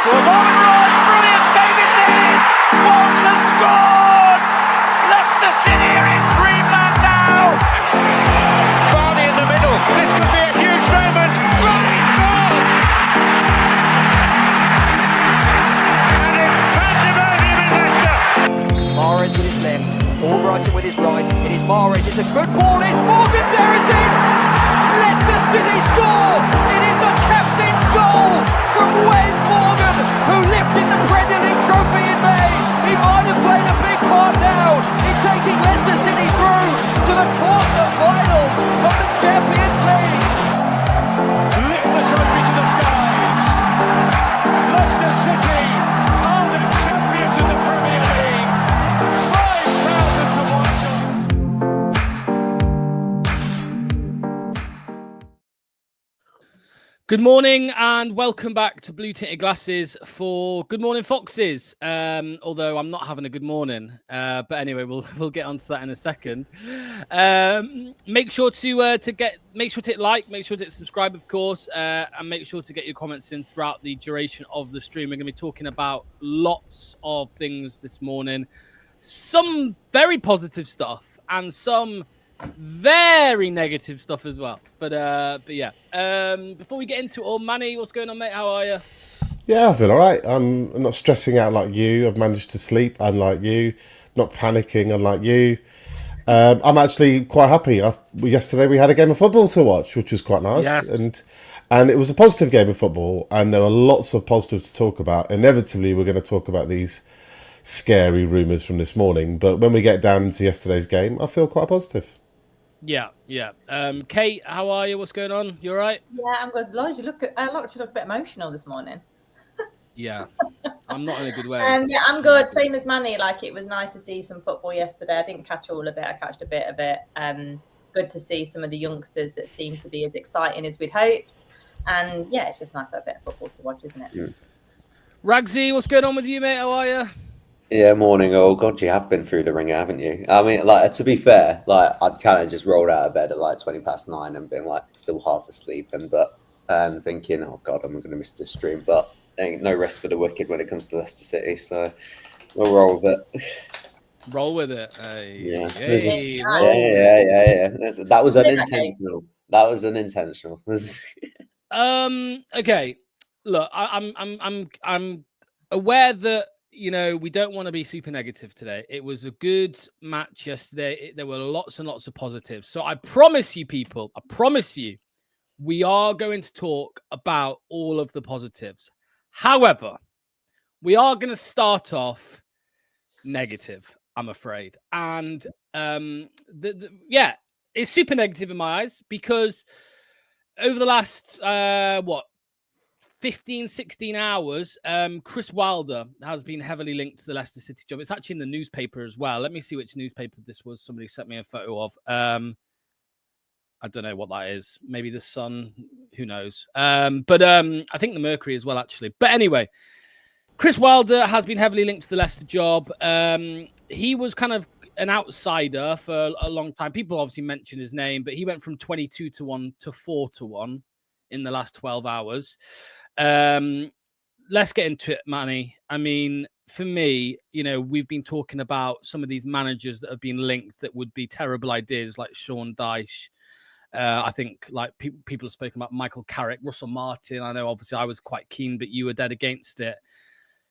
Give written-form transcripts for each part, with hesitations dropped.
Draws on and right, brilliant save indeed! Walsh has scored! Leicester City are in dreamland now! Vardy in the middle, this could be a huge moment! Vardy scores! And it's pandemonium in Leicester! Mahrez with his left, Albrighton with his right. It is Mahrez, it's a good ball in. Morgan's there, it's in! Leicester City score! It is a captain's goal from Wes Morgan, who lifted the Premier League trophy in May. He might have played a big part now in taking Leicester City through to the quarter-finals of the Champions League. Lift the trophy to the skies! Leicester City are the champions of the Premier League! 5,000 to 1. Good morning and welcome back to Blue Tinted Glasses for Good Morning Foxes. Although I'm not having a good morning, but anyway, we'll get onto that in a second. Make sure to hit like, make sure to hit subscribe, of course, and make sure to get your comments in throughout the duration of the stream. We're going to be talking about lots of things this morning, some very positive stuff and some very negative stuff as well, but yeah. Before we get into it all, Manny, what's going on, mate? How are you? Yeah, I feel all right. I'm not stressing out like you. I've managed to sleep unlike you, not panicking unlike you. I'm actually quite happy. Yesterday we had a game of football to watch, which was quite nice. Yes. And it was a positive game of football, and there were lots of positives to talk about. Inevitably, we're going to talk about these scary rumours from this morning, but when we get down into yesterday's game, I feel quite positive. Yeah. Kate, how are you? What's going on? You all right? Yeah, I'm good. Lodge, you look a bit emotional this morning. Yeah, I'm not in a good way. Yeah, I'm good. Same as Manny. Like, it was nice to see some football yesterday. I didn't catch all of it. I catched a bit of it. Good to see some of the youngsters that seem to be as exciting as we'd hoped. And yeah, it's just nice to have a bit of football to watch, isn't it? Mm. Ragsy, what's going on with you, mate? How are you? Yeah, morning. Oh God, you have been through the ringer, haven't you? I mean, like, to be fair, like, I'd kind of just rolled out of bed at like 9:20 and been like still half asleep but thinking, oh God, I'm going to miss this stream. But ain't no rest for the wicked when it comes to Leicester City, so we'll roll with it. Roll with it. Hey, Yeah. hey, Yeah. roll with it. That was unintentional. That was unintentional. Okay. Look, I'm aware that, you know, we don't want to be super negative today. It was a good match yesterday. There were lots and lots of positives. So I promise you, people, we are going to talk about all of the positives. However, we are going to start off negative, I'm afraid. And yeah, it's super negative in my eyes because over the last, 15, 16 hours, Chris Wilder has been heavily linked to the Leicester City job. It's actually in the newspaper as well. Let me see which newspaper this was. Somebody sent me a photo of. I don't know what that is. Maybe the Sun. Who knows? But I think the Mercury as well, actually. But anyway, Chris Wilder has been heavily linked to the Leicester job. He was kind of an outsider for a long time. People obviously mention his name, but he went from 22 to 1 to 4 to 1 in the last 12 hours. Let's get into it, Manny. I mean, for me, you know, we've been talking about some of these managers that have been linked that would be terrible ideas, like Sean Dyche. I think like people have spoken about Michael Carrick, Russell Martin. I know obviously I was quite keen, but you were dead against it.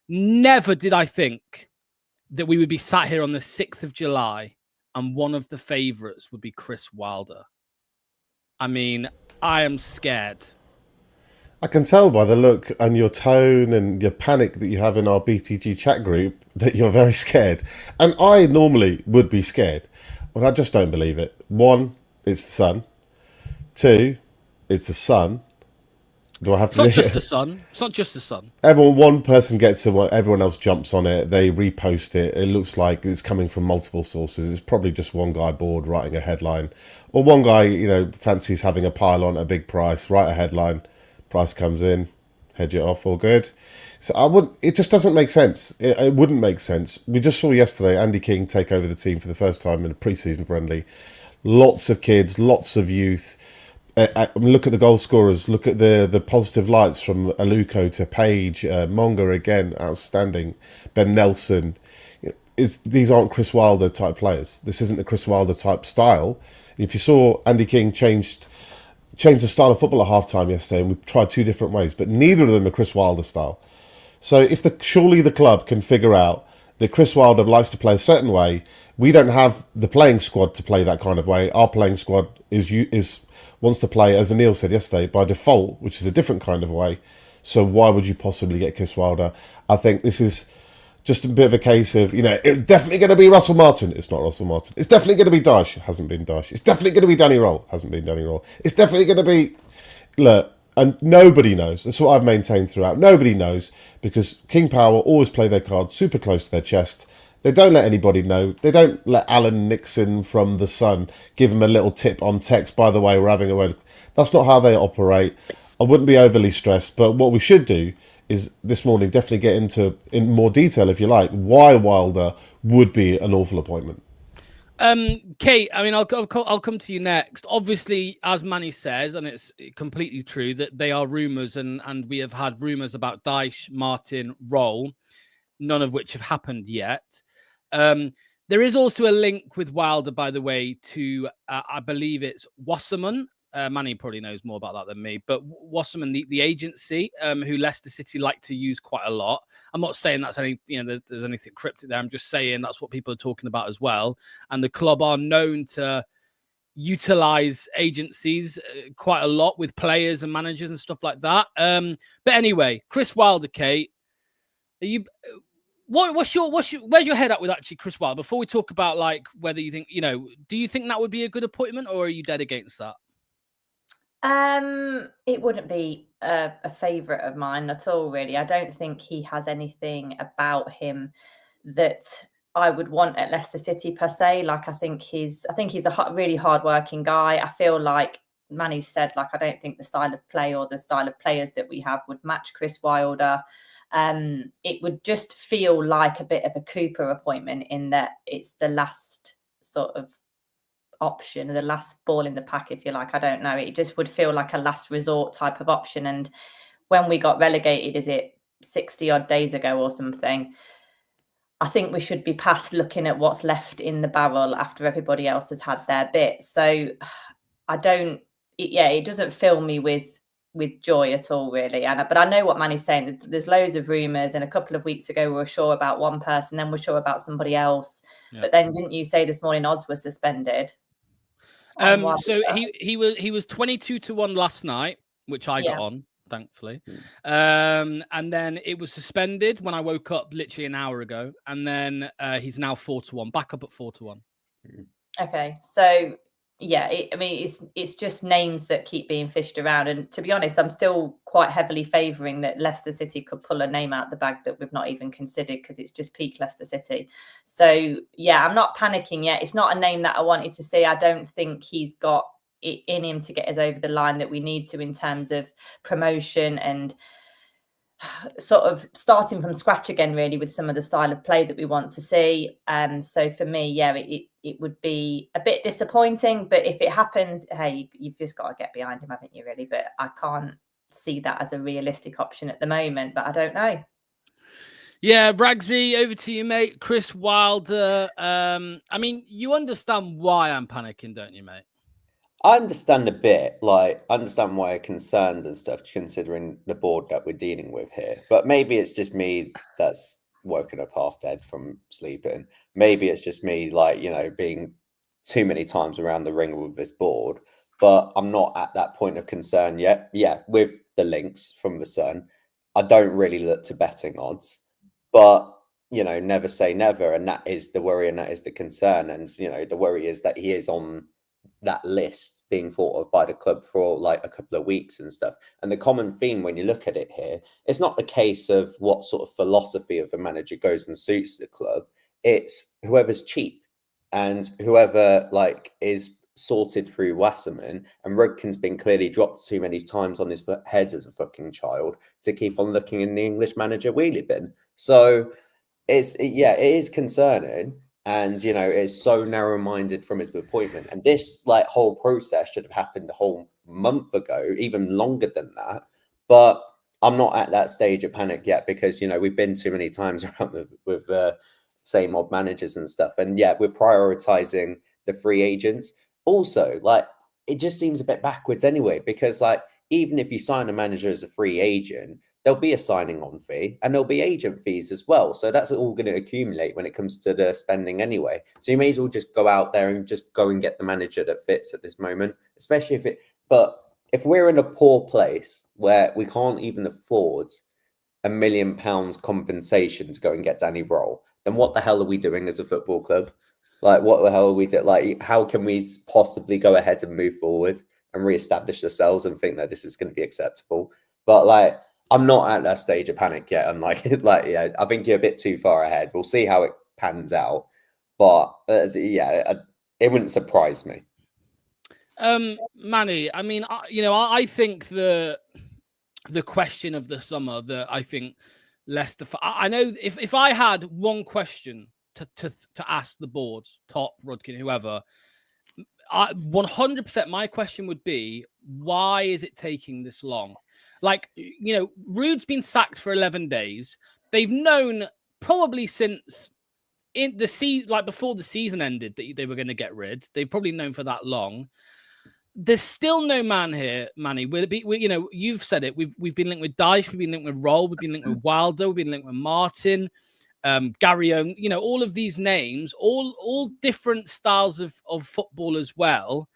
Never did I think that we would be sat here on the 6th of July and one of the favourites would be Chris Wilder. I mean, I am scared. I can tell by the look and your tone and your panic that you have in our BTG chat group that you're very scared. And I normally would be scared, but I just don't believe it. 1, it's the sun. 2, it's the sun. Do I have to? It's not just the sun. It's not just the sun. One person gets it, everyone else jumps on it. They repost it. It looks like it's coming from multiple sources. It's probably just one guy bored writing a headline, or one guy, you know, fancies having a pile on at a big price. Write a headline. Price comes in, hedge it off, all good. So it just doesn't make sense. It wouldn't make sense. We just saw yesterday Andy King take over the team for the first time in a preseason friendly. Lots of kids, lots of youth. Look at the goal scorers. Look at the positive lights from Aluko to Paige, Monga again, outstanding. Ben Nelson. These aren't Chris Wilder type players. This isn't a Chris Wilder type style. If you saw Andy King changed the style of football at halftime yesterday, and we tried two different ways, but neither of them are Chris Wilder style. So surely the club can figure out that Chris Wilder likes to play a certain way. We don't have the playing squad to play that kind of way. Our playing squad wants to play, as Anil said yesterday, by default, which is a different kind of way. So why would you possibly get Chris Wilder? I think this is just a bit of a case of, it's definitely going to be Russell Martin. It's not Russell Martin. It's definitely going to be Dyche. It hasn't been Dyche. It's definitely going to be Danny Roll. Hasn't been Danny Roll. It's definitely going to be... Look, and nobody knows. That's what I've maintained throughout. Nobody knows, because King Power always play their cards super close to their chest. They don't let anybody know. They don't let Alan Nixon from The Sun give them a little tip on text, by the way, we're having a word. That's not how they operate. I wouldn't be overly stressed, but what we should do is this morning definitely get in more detail, if you like, why Wilder would be an awful appointment. Kate, I mean, I'll come to you next. Obviously, as Manny says, and it's completely true, that they are rumours, and we have had rumours about Dyche, Martin, Roll, none of which have happened yet. There is also a link with Wilder, by the way, to, I believe it's Wasserman. Manny probably knows more about that than me, but Wasserman, the agency, who Leicester City like to use quite a lot. I'm not saying that's there's anything cryptic there. I'm just saying that's what people are talking about as well. And the club are known to utilize agencies quite a lot with players and managers and stuff like that. But anyway, Chris Wilder, Kate, are you? Where's your head at with actually Chris Wilder? Before we talk about like whether you think, do you think that would be a good appointment, or are you dead against that? It wouldn't be a favourite of mine at all, really. I don't think he has anything about him that I would want at Leicester City per se. Like, I think he's a really hard-working guy. I feel like Manny said, like, I don't think the style of play or the style of players that we have would match Chris Wilder. It would just feel like a bit of a Cooper appointment, in that it's the last sort of option, the last ball in the pack, if you like. I don't know. It just would feel like a last resort type of option. And when we got relegated, is it 60 odd days ago or something, I think we should be past looking at what's left in the barrel after everybody else has had their bit. So it doesn't fill me with joy at all, really. But I know what Manny's saying. There's loads of rumours, and a couple of weeks ago we were sure about one person, then we're sure about somebody else. Yep. But then didn't you say this morning odds were suspended? So he was 22-1 last night, which I got on, thankfully. And then it was suspended when I woke up literally an hour ago, and then he's now 4-1, back up at 4-1. Okay, so it's just names that keep being fished around, and to be honest, I'm still quite heavily favouring that Leicester City could pull a name out the bag that we've not even considered, because it's just peak Leicester City. So I'm not panicking yet. It's not a name that I wanted to see. I don't think he's got it in him to get us over the line that we need to in terms of promotion and sort of starting from scratch again, really, with some of the style of play that we want to see. So for me, it would be a bit disappointing, but if it happens, hey, you've just got to get behind him, haven't you, really? But I can't see that as a realistic option at the moment, but I don't know. Yeah, Ragsy, over to you, mate. Chris Wilder. I mean, you understand why I'm panicking, don't you, mate? I understand a bit, I understand why you're concerned and stuff, considering the board that we're dealing with here. But maybe it's just me that's woken up half dead from sleeping. Maybe it's just me, being too many times around the ring with this board. But I'm not at that point of concern yet. Yeah, with the links from The Sun, I don't really look to betting odds. But, never say never. And that is the worry, and that is the concern. And, the worry is that he is on that list being thought of by the club for a couple of weeks and stuff. And the common theme when you look at it here, it's not the case of what sort of philosophy of a manager goes and suits the club. It's whoever's cheap and whoever is sorted through Wasserman. And Rudkin's been clearly dropped too many times on his head as a fucking child to keep on looking in the English manager wheelie bin. So it is concerning. And, it's so narrow-minded from his appointment. And this, whole process should have happened a whole month ago, even longer than that. But I'm not at that stage of panic yet because, you know, we've been too many times around with same old managers and stuff. And yeah, we're prioritizing the free agents. Also, like, it just seems a bit backwards anyway, because like, even if you sign a manager as a free agent, there'll be a signing on fee and there'll be agent fees as well. So that's all going to accumulate when it comes to the spending anyway. So you may as well just go out there and just go and get the manager that fits at this moment, especially but if we're in a poor place where we can't even afford £1 million compensation to go and get Danny Roll, then what the hell are we doing as a football club? Like, what the hell are we doing? Like, how can we possibly go ahead and move forward and reestablish ourselves and think that this is going to be acceptable? But like, I'm not at that stage of panic yet. And yeah, I think you're a bit too far ahead. We'll see how it pans out. But it wouldn't surprise me. Manny, I mean, I think the question of the summer that I think Leicester, I know if I had one question to ask the board, Top, Rodkin, whoever, 100% my question would be, why is it taking this long? Like, you know, Rude's been sacked for 11 days. They've known probably since before the season ended that they were going to get rid. They've probably known for that long. There's still no man here, Manny. You've said it. We've been linked with Dyche, we've been linked with Roll, we've been linked with Wilder, we've been linked with Martin, Gary Owen. You know, all of these names, all different styles of football as well.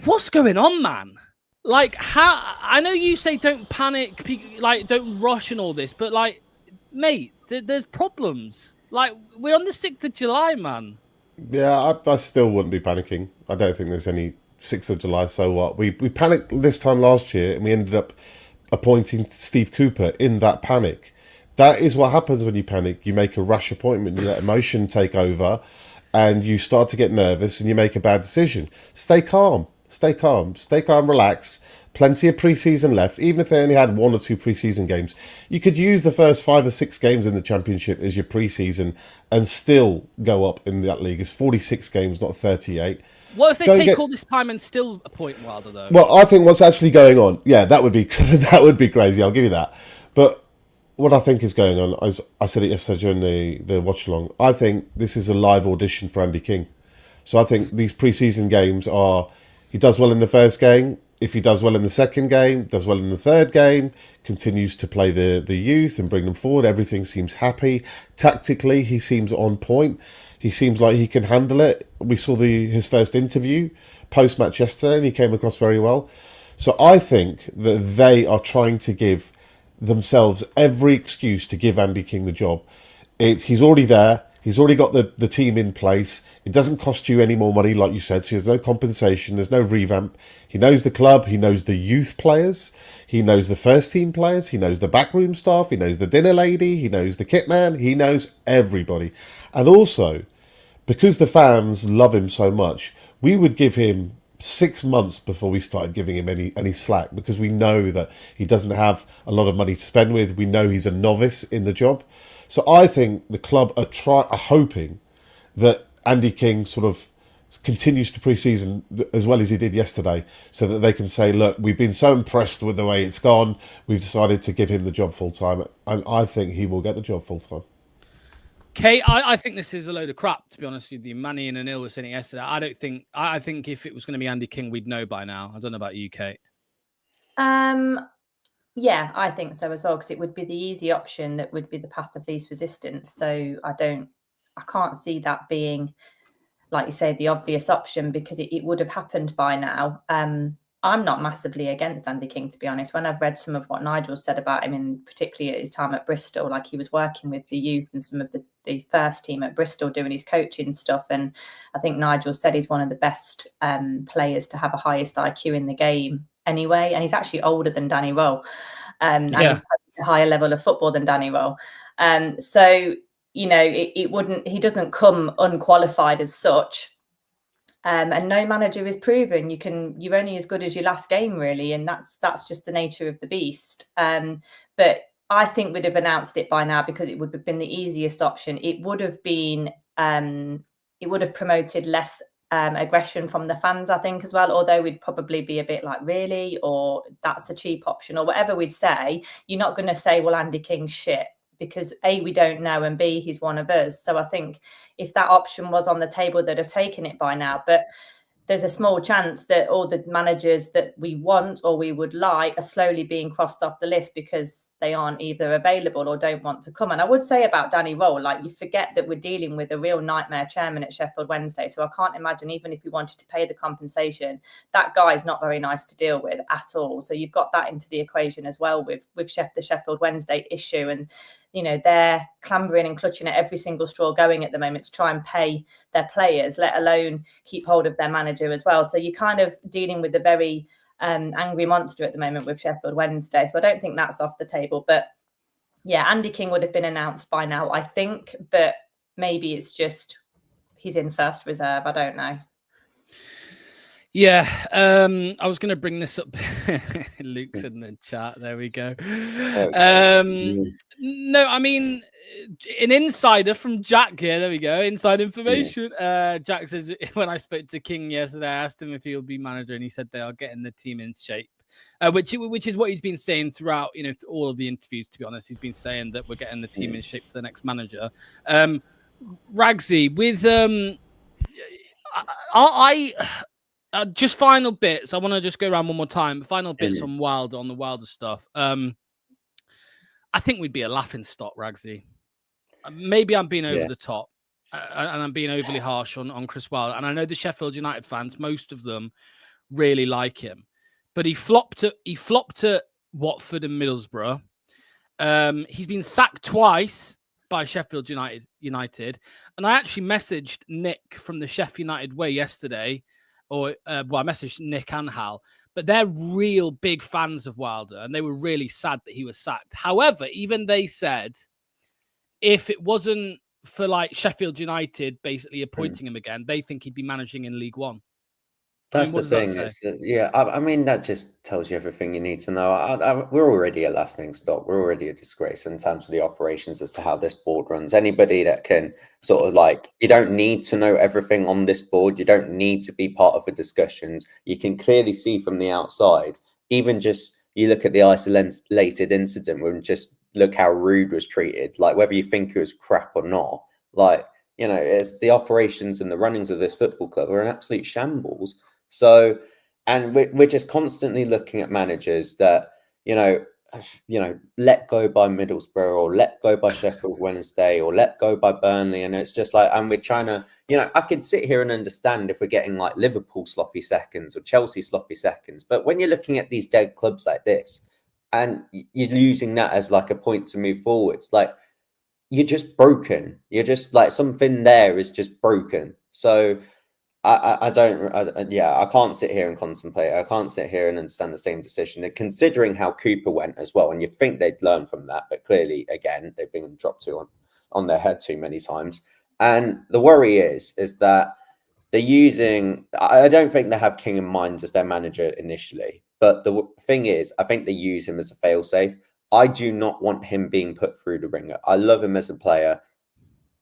What's going on, man? Like, how? I know you say don't panic, like don't rush and all this, but like, mate, there's problems. Like, we're on the 6th of July, man. Yeah, I still wouldn't be panicking. I don't think there's any 6th of July, so what? We panicked this time last year and we ended up appointing Steve Cooper in that panic. That is what happens when you panic. You make a rash appointment, you let emotion take over and you start to get nervous and you make a bad decision. Stay calm, relax. Plenty of pre-season left. Even if they only had 1 or 2 pre-season games, you could use the first 5 or 6 games in the Championship as your pre-season and still go up in that league. It's 46 games, not 38. What if they take all this time and still appoint Wilder, though? Well, I think what's actually going on, yeah, that would be crazy. I'll give you that. But what I think is going on, as I said it yesterday during the watch along, I think this is a live audition for Andy King. So I think these pre-season games are, he does well in the first game. If he does well in the second game, does well in the third game, continues to play the youth and bring them forward, everything seems happy. Tactically, he seems on point. He seems like he can handle it. We saw his first interview post-match yesterday and he came across very well. So I think that they are trying to give themselves every excuse to give Andy King the job. He's already there. He's already got the team in place. It doesn't cost you any more money, like you said, so there's no compensation, there's no revamp. He knows the club, he knows the youth players, he knows the first team players, he knows the backroom staff, he knows the dinner lady, he knows the kit man, he knows everybody. And also, because the fans love him so much, we would give him 6 months before we started giving him any slack, because we know that he doesn't have a lot of money to spend with. We know he's a novice in the job. So I think the club are hoping that Andy King sort of continues to pre-season as well as he did yesterday, so that they can say, look, we've been so impressed with the way it's gone, we've decided to give him the job full-time, and I think he will get the job full-time. Kate, I think this is a load of crap, to be honest with you. Manny and Anil were saying it yesterday. I think if it was going to be Andy King, we'd know by now. I don't know about you, Kate. Yeah, I think so as well, because it would be the easy option that would be the path of least resistance. So I can't see that being, like you say, the obvious option, because it would have happened by now. I'm not massively against Andy King, to be honest. When I've read some of what Nigel said about him, and particularly at his time at Bristol, like he was working with the youth and some of the first team at Bristol doing his coaching stuff. And I think Nigel said he's one of the best players to have a highest IQ in the game anyway. And he's actually older than Danny Rowe. And he's played a higher level of football than Danny Rowe. So, you know, he doesn't come unqualified as such. And no manager is proven. You're only as good as your last game, really, and that's just the nature of the beast. But I think we'd have announced it by now, because it would have been the easiest option. It would have been, it would have promoted less aggression from the fans, I think, as well. Although we'd probably be a bit like, really, or that's a cheap option, or whatever we'd say. You're not going to say, well, Andy King's shit, because A, we don't know, and B, he's one of us. So I think if that option was on the table, they'd have taken it by now. But there's a small chance that all the managers that we want or we would like are slowly being crossed off the list because they aren't either available or don't want to come. And I would say about Danny Roll, like, you forget that we're dealing with a real nightmare chairman at Sheffield Wednesday. So I can't imagine, even if we wanted to pay the compensation, that guy's not very nice to deal with at all. So you've got that into the equation as well with the Sheffield Wednesday issue. And they're clambering and clutching at every single straw going at the moment to try and pay their players, let alone keep hold of their manager as well. So you're kind of dealing with a very angry monster at the moment with Sheffield Wednesday. So I don't think that's off the table. But yeah, Andy King would have been announced by now, I think. But maybe it's just he's in first reserve. I don't know. Yeah, I was going to bring this up. Luke's in the chat. There we go. No, I mean, an insider from Jack here. There we go. Inside information. Jack says, when I spoke to King yesterday, I asked him if he would be manager, and he said they are getting the team in shape. Which is what he's been saying throughout, all of the interviews. To be honest, he's been saying that we're getting the team in shape for the next manager. Ragsy, with just final bits. I want to just go around one more time. Final bits on the Wilder stuff. I think we'd be a laughing stock, Ragsy. Maybe I'm being over the top, and I'm being overly harsh on Chris Wilder. And I know the Sheffield United fans, most of them, really like him, but he flopped at Watford and Middlesbrough. He's been sacked twice by Sheffield United, and I actually messaged Nick from the Sheffield United Way yesterday. I messaged Nick and Hal, but they're real big fans of Wilder, and they were really sad that he was sacked. However, even they said, if it wasn't for like Sheffield United basically appointing him again, they think he'd be managing in League One. That's the thing. I mean, that just tells you everything you need to know. We're already a laughing stock. We're already a disgrace in terms of the operations as to how this board runs. Anybody that can sort of you don't need to know everything on this board. You don't need to be part of the discussions. You can clearly see from the outside, even just you look at the isolated incident and just look how Rude was treated, like whether you think it was crap or not, it's the operations and the runnings of this football club are an absolute shambles. So, and we're just constantly looking at managers that, let go by Middlesbrough or let go by Sheffield Wednesday or let go by Burnley. And it's just and we're trying to, I could sit here and understand if we're getting like Liverpool sloppy seconds or Chelsea sloppy seconds. But when you're looking at these dead clubs like this and you're using that as like a point to move forwards, you're just broken. You're just something there is just broken. So, I can't sit here and contemplate. I can't sit here and understand the same decision. And considering how Cooper went as well, and you'd think they'd learn from that, but clearly, again, they've been dropped on their head too many times. And the worry is that they're using. I don't think they have King in mind as their manager initially, but the thing is, I think they use him as a failsafe. I do not want him being put through the ringer. I love him as a player,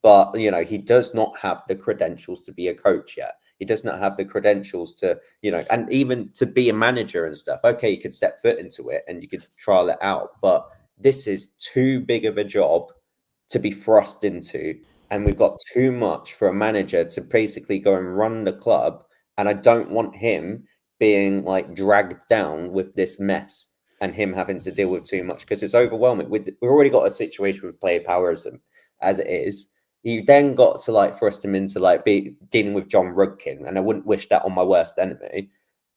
but he does not have the credentials to be a coach yet. He does not have the credentials to, and even to be a manager and stuff. Okay, you could step foot into it and you could trial it out, but this is too big of a job to be thrust into. And we've got too much for a manager to basically go and run the club. And I don't want him being dragged down with this mess and him having to deal with too much because it's overwhelming. We've already got a situation with player powerism as it is. You then got to thrust him into be dealing with John Rudkin, and I wouldn't wish that on my worst enemy.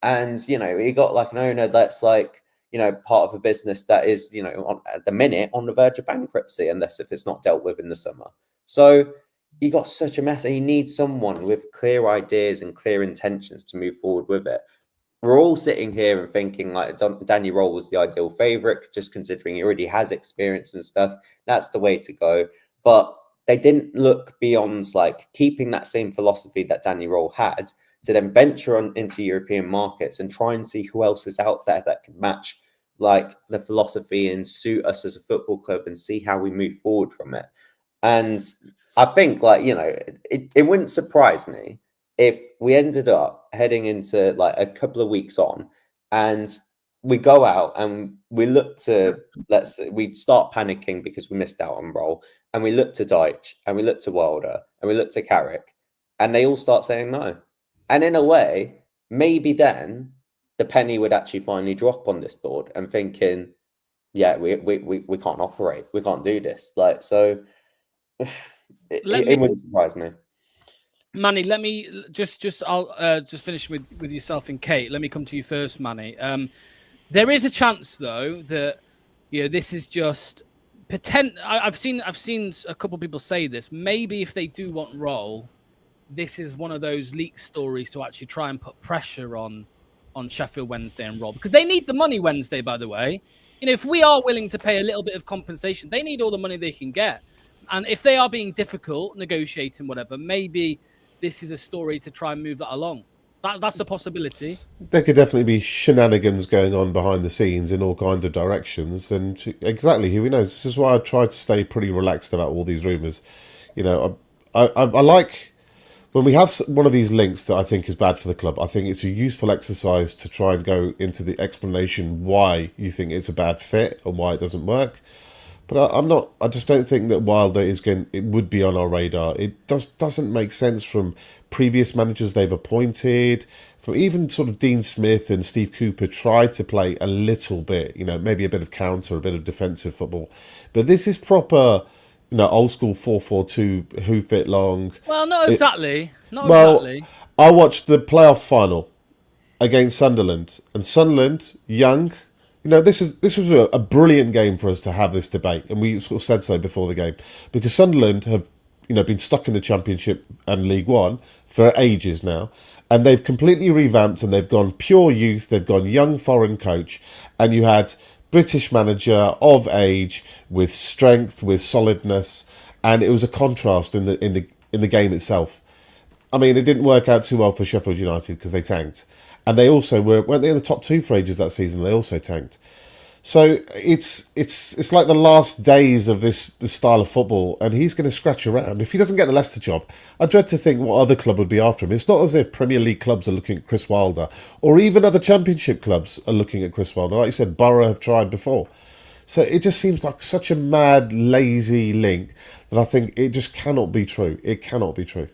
And he got an owner that's part of a business that is at the minute on the verge of bankruptcy, unless if it's not dealt with in the summer. So you got such a mess, and you need someone with clear ideas and clear intentions to move forward with it. We're all sitting here and thinking Danny Roll was the ideal favourite, just considering he already has experience and stuff. That's the way to go, but they didn't look beyond keeping that same philosophy that Danny Roll had to then venture into European markets and try and see who else is out there that can match the philosophy and suit us as a football club and see how we move forward from it. And I think it wouldn't surprise me if we ended up heading into like a couple of weeks on and we go out and we look to, let's say, we start panicking because we missed out on Roll, and we look to Deitch and we look to Wilder and we look to Carrick, and they all start saying no. And in a way, maybe then the penny would actually finally drop on this board and thinking, yeah, we can't operate. We can't do this. Like, so it wouldn't surprise me. Manny, let me I'll just finish with yourself and Kate. Let me come to you first, Manny. There is a chance though that this is just I've seen a couple of people say this. Maybe if they do want Roll, this is one of those leak stories to actually try and put pressure on Sheffield Wednesday and Roll, because they need the money Wednesday, by the way. If we are willing to pay a little bit of compensation, they need all the money they can get. And if they are being difficult, negotiating, whatever, maybe this is a story to try and move that along. That's a possibility. There could definitely be shenanigans going on behind the scenes in all kinds of directions, and exactly, who knows? This is why I try to stay pretty relaxed about all these rumours. I like when we have one of these links that I think is bad for the club. I think it's a useful exercise to try and go into the explanation why you think it's a bad fit and why it doesn't work. But I'm not. I just don't think that Wilder it would be on our radar. It doesn't make sense from previous managers they've appointed. From even sort of Dean Smith and Steve Cooper tried to play a little bit. Maybe a bit of counter, a bit of defensive football. But this is proper, old school 4-4-2. Who fit long? Well, not exactly. Exactly. I watched the playoff final against Sunderland, and Sunderland young. This was a brilliant game for us to have this debate, and we sort of said so before the game, because Sunderland have been stuck in the Championship and League One for ages now, and they've completely revamped and they've gone pure youth. They've gone young foreign coach, and you had British manager of age with strength, with solidness, and it was a contrast in the game itself. I mean, it didn't work out too well for Sheffield United because they tanked. And they also weren't they in the top 2 for ages that season? They also tanked. So it's like the last days of this style of football, and he's going to scratch around. If he doesn't get the Leicester job, I dread to think what other club would be after him. It's not as if Premier League clubs are looking at Chris Wilder, or even other Championship clubs are looking at Chris Wilder. Like you said, Borough have tried before. So it just seems like such a mad, lazy link that I think it just cannot be true. It cannot be true.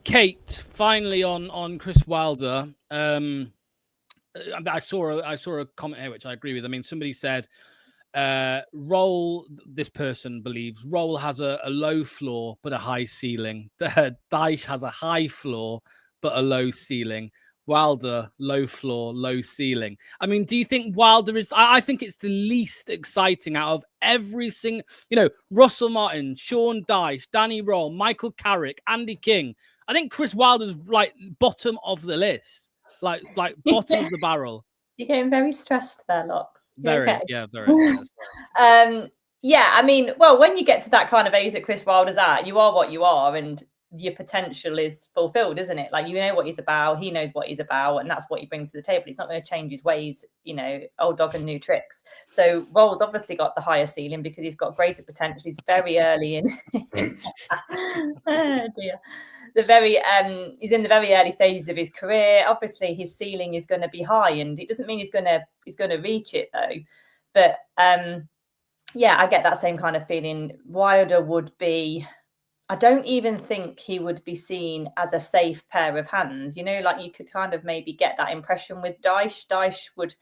Kate, finally on Chris Wilder. I saw a comment here which I agree with. I mean, somebody said, Roll, this person believes Roll has a low floor but a high ceiling. Dyche has a high floor but a low ceiling. Wilder, low floor, low ceiling. I mean, do you think Wilder is... I think it's the least exciting out of every single... Russell Martin, Sean Dyche, Danny Roll, Michael Carrick, Andy King. I think Chris Wilder's like bottom of the list. Like bottom of the barrel. You're getting very stressed there, Locks. Very, okay? Yeah, very. Yeah, I mean, well, when you get to that kind of age that Chris Wilder's at, you are what you are, and your potential is fulfilled, isn't it? Like, you know what he's about, he knows what he's about, and that's what he brings to the table. He's not going to change his ways, old dog and new tricks. So Roll's obviously got the higher ceiling because he's got greater potential. He's very early in oh dear. He's in the very early stages of his career. Obviously his ceiling is going to be high, and it doesn't mean he's going to reach it though. But yeah, I get that same kind of feeling. Wilder would be... I don't even think he would be seen as a safe pair of hands. Like you could kind of maybe get that impression with Dyche. Dyche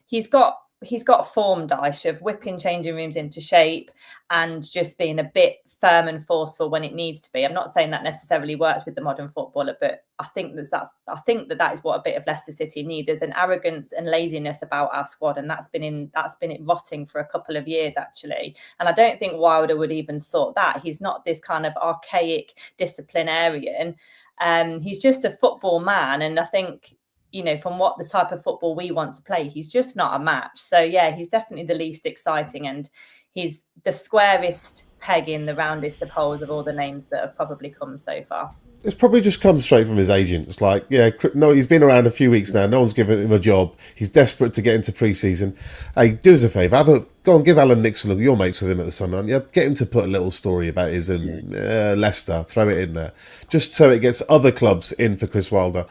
he's got form, Dyche, of whipping changing rooms into shape and just being a bit firm and forceful when it needs to be. I'm not saying that necessarily works with the modern footballer, but I think that is what a bit of Leicester City need. There's an arrogance and laziness about our squad, and that's been it rotting for a couple of years actually. And I don't think Wilder would even sort that. He's not this kind of archaic disciplinarian. He's just a football man, and I think, from what the type of football we want to play, he's just not a match. So yeah, he's definitely the least exciting, and he's the squarest peg in the roundest of holes of all the names that have probably come so far. It's probably just come straight from his agent. It's like, yeah, no, he's been around a few weeks now. No one's given him a job. He's desperate to get into pre-season. Hey, do us a favour. Go and give Alan Nixon, your mates with him at the Sun, aren't you? Get him to put a little story about his Leicester. Throw it in there. Just so it gets other clubs in for Chris Wilder.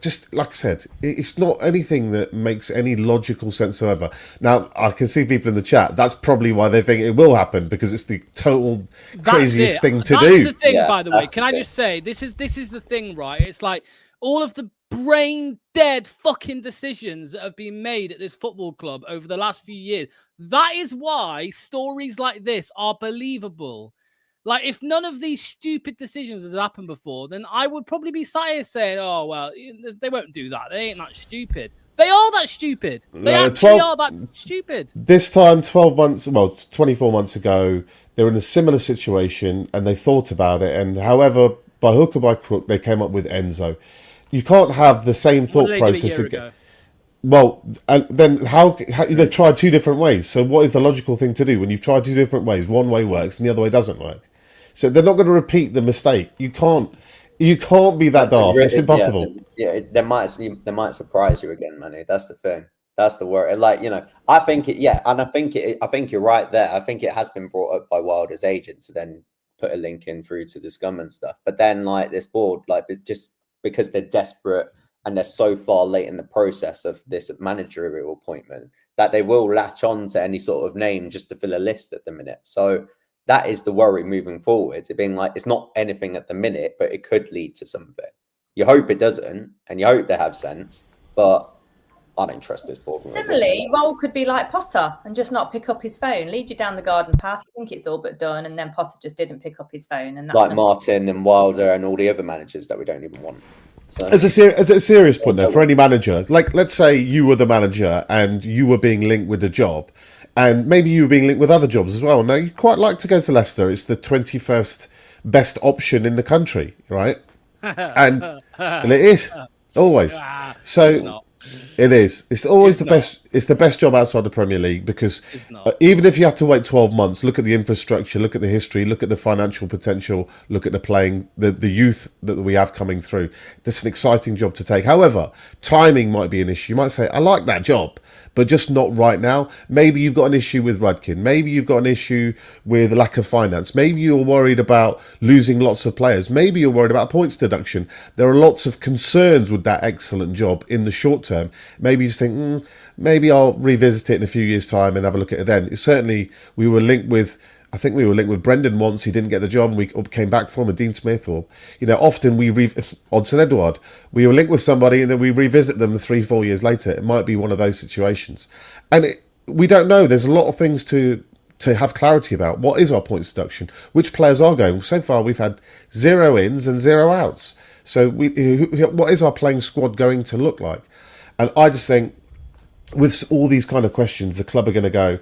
Just like I said, it's not anything that makes any logical sense whatsoever. Now, I can see people in the chat. That's probably why they think it will happen, because it's the total craziest thing to do. That's the thing, by the way. Can I just say, this is the thing, right? It's like all of the brain dead fucking decisions that have been made at this football club over the last few years. That is why stories like this are believable. Like, if none of these stupid decisions had happened before, then I would probably be sat here saying, oh, well, they won't do that. They ain't that stupid. They are that stupid. They actually are that stupid. This time, 24 months ago, they were in a similar situation and they thought about it. And however, by hook or by crook, they came up with Enzo. You can't have the same thought process again. Well, and then how they've tried two different ways. So what is the logical thing to do when you've tried two different ways? One way works and the other way doesn't work. So they're not going to repeat the mistake. You can't be that daft. It's impossible. Yeah, they might surprise you again, Manny. That's the thing. That's the worry. Like, I think you're right there. I think it has been brought up by Wilder's agent to then put a link in through to the scum and stuff. But then, like, this board, like, just because they're desperate and they're so far late in the process of this managerial appointment, that they will latch on to any sort of name just to fill a list at the minute. So that is the worry moving forward. It being like, it's not anything at the minute, but it could lead to something. You hope it doesn't, and you hope they have sense, but I don't trust this board. Similarly, Roll could be like Potter and just not pick up his phone, lead you down the garden path. You think it's all but done, and then Potter just didn't pick up his phone. And that's like Martin and Wilder and all the other managers that we don't even want. So, as a serious point, though, for any manager, like, let's say you were the manager and you were being linked with a job, and maybe you were being linked with other jobs as well. Now, you quite like to go to Leicester. It's the 21st best option in the country, right? And it is always. So it is. It's always the best. It's the best job outside the Premier League, because even if you have to wait 12 months, look at the infrastructure, look at the history, look at the financial potential, look at the youth that we have coming through. That's an exciting job to take. However, timing might be an issue. You might say, I like that job, but just not right now. Maybe you've got an issue with Rudkin. Maybe you've got an issue with lack of finance. Maybe you're worried about losing lots of players. Maybe you're worried about points deduction. There are lots of concerns with that excellent job in the short term. Maybe you just think, maybe I'll revisit it in a few years' time and have a look at it then. Certainly, we were linked with Brendan once. He didn't get the job, and we came back for him, and Dean Smith, or often Odson Edward. We were linked with somebody, and then we revisit them 3-4 years later. It might be one of those situations, and we don't know. There's a lot of things to have clarity about. What is our points deduction? Which players are going? So far, we've had 0 ins and 0 outs. So what is our playing squad going to look like? And I just think, with all these kind of questions, the club are going to go,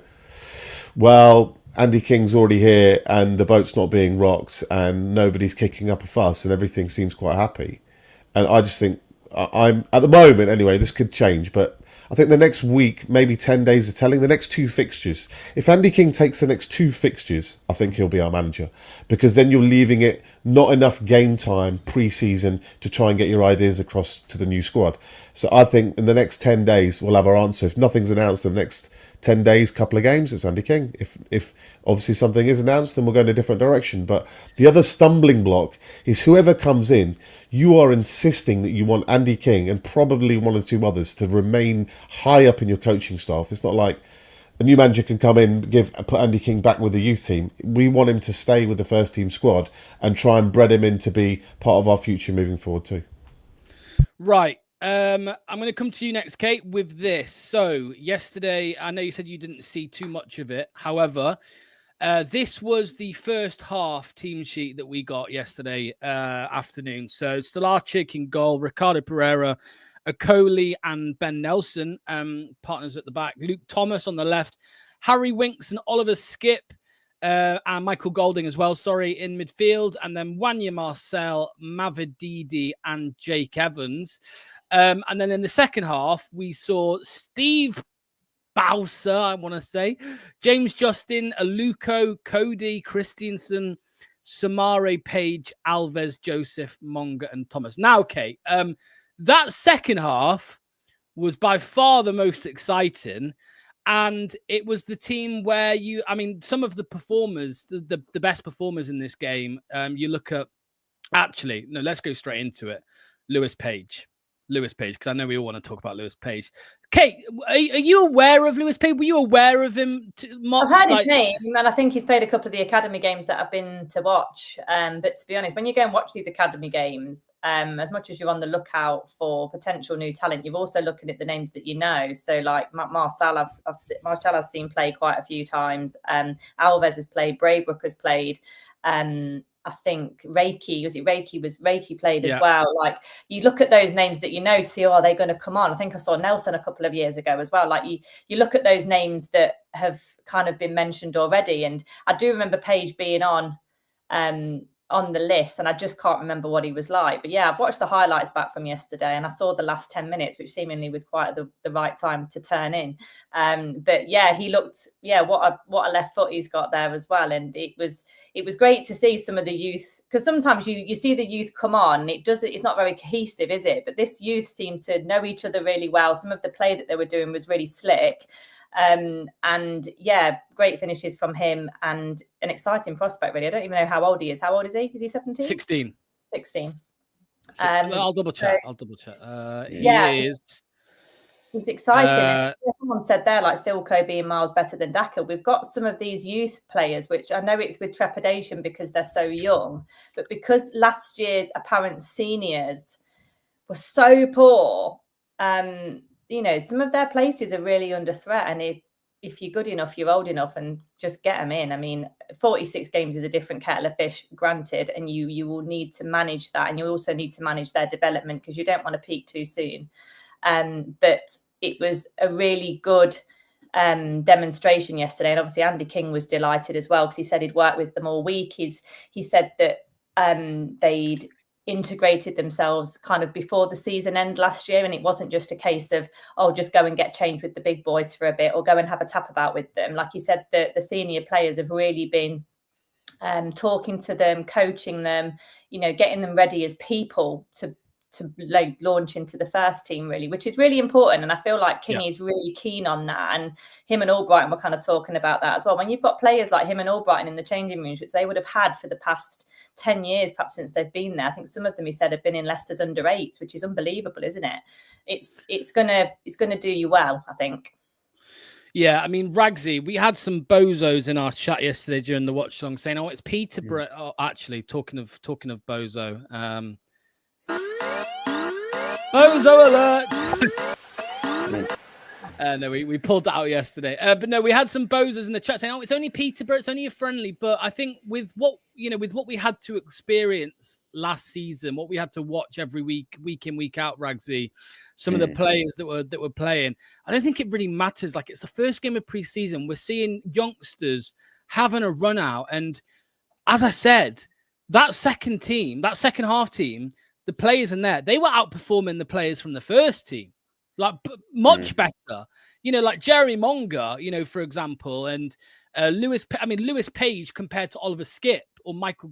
well, Andy King's already here and the boat's not being rocked and nobody's kicking up a fuss and everything seems quite happy. And I just think, I'm at the moment anyway, this could change, but I think the next week, maybe 10 days, are telling. The next 2 fixtures. If Andy King takes the next 2 fixtures, I think he'll be our manager, because then you're leaving it not enough game time pre-season to try and get your ideas across to the new squad. So I think in the next 10 days, we'll have our answer. If nothing's announced in the next 10 days, couple of games, it's Andy King. If obviously something is announced, then we'll go in a different direction. But the other stumbling block is whoever comes in, you are insisting that you want Andy King and probably 1 or 2 others to remain high up in your coaching staff. It's not like a new manager can come in, put Andy King back with the youth team. We want him to stay with the first team squad and try and bread him in to be part of our future moving forward too. Right. I'm going to come to you next, Kate, with this. So yesterday, I know you said you didn't see too much of it. However, this was the first half team sheet that we got yesterday afternoon. So Stolarczyk in goal, Ricardo Pereira, Okoli and Ben Nelson, partners at the back, Luke Thomas on the left, Harry Winks and Oliver Skip, and Michael Golding as well, in midfield, and then Wanya Marcel, Mavididi and Jake Evans. And then in the second half, we saw Steve Bowser, I want to say, James Justin, Aluko, Cody, Christiansen, Samare, Paige, Alves, Joseph, Monga, and Thomas. Now, Kate, that second half was by far the most exciting. And it was the team where some of the performers, the best performers in this game, you look at, let's go straight into it. Lewis Paige, because I know we all want to talk about Lewis Paige. Kate, are you aware of Lewis Paige? Were you aware of him? I've heard his name, and I think he's played a couple of the academy games that I've been to watch. But to be honest, when you go and watch these academy games, as much as you're on the lookout for potential new talent, you're also looking at the names that you know. So, like Marcel, Marcel has seen play quite a few times. Alves has played. Braybrook has played. I think Reiki played as well. Like, you look at those names that you know to see, are they going to come on? I think I saw Nelson a couple of years ago as well. Like, you look at those names that have kind of been mentioned already. And I do remember Paige being on the list, and I just can't remember what he was like. But yeah, I've watched the highlights back from yesterday, and I saw the last 10 minutes, which seemingly was quite the right time to turn in. But yeah, he looked, what a left foot he's got there as well. And it was great to see some of the youth, because sometimes you see the youth come on, it's not very cohesive, is it? But this youth seemed to know each other really well. Some of the play that they were doing was really slick. And yeah, great finishes from him, and an exciting prospect, really. I don't even know how old he is. How old is he? Is he 17? 16. 16. I'll double check. He is. He's exciting. Someone said there, like Silko being miles better than Daka. We've got some of these youth players, which I know it's with trepidation because they're so young, but because last year's apparent seniors were so poor, some of their places are really under threat. And if you're good enough, you're old enough, and just get them in. I mean, 46 games is a different kettle of fish, granted, and you will need to manage that. And you also need to manage their development, because you don't want to peak too soon. But it was a really good demonstration yesterday. And obviously Andy King was delighted as well, because he said he'd worked with them all week. He said that they'd integrated themselves kind of before the season end last year, and it wasn't just a case of just go and get changed with the big boys for a bit, or go and have a tap about with them. Like he said, the senior players have really been talking to them, coaching them, getting them ready as people to launch into the first team, really, which is really important. And I feel like King is really keen on that, and him and Albrighton were kind of talking about that as well. When you've got players like him and Albrighton in the changing rooms, which they would have had for the past 10 years, perhaps, since they've been there. I think some of them, he said, have been in Leicester's under 8s, which is unbelievable, isn't it? It's gonna do you well, I think. Yeah, I mean, Ragsy, we had some bozos in our chat yesterday during the watch song saying, it's Peterborough. Oh, actually, talking of bozo, bozo alert. No, we pulled that out yesterday. But no, we had some bozos in the chat saying, it's only Peterborough, it's only a friendly. But I think with what we had to experience last season, what we had to watch every week in, week out, Ragsy, some of the players that were playing, I don't think it really matters. Like, it's the first game of preseason. We're seeing youngsters having a run out. And as I said, that second half team, the players in there, they were outperforming the players from the first team. Like, much better, like Jerry Monga, for example, and Lewis Paige compared to Oliver Skipp or Michael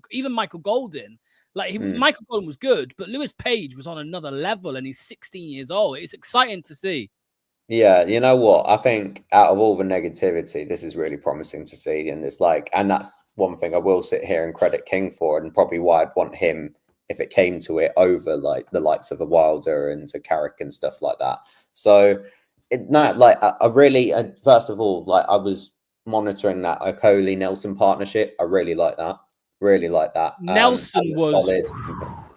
Golden. Like, Michael Golden was good, but Lewis Paige was on another level, and he's 16 years old. It's exciting to see. Yeah, you know what? I think out of all the negativity, this is really promising to see. And and that's one thing I will sit here and credit King for, and probably why I'd want him, if it came to it, over like the likes of a Wilder and a Carrick and stuff like that. So I really, first of all, like, I was monitoring that Okoli Nelson partnership. I really like that. Nelson was solid.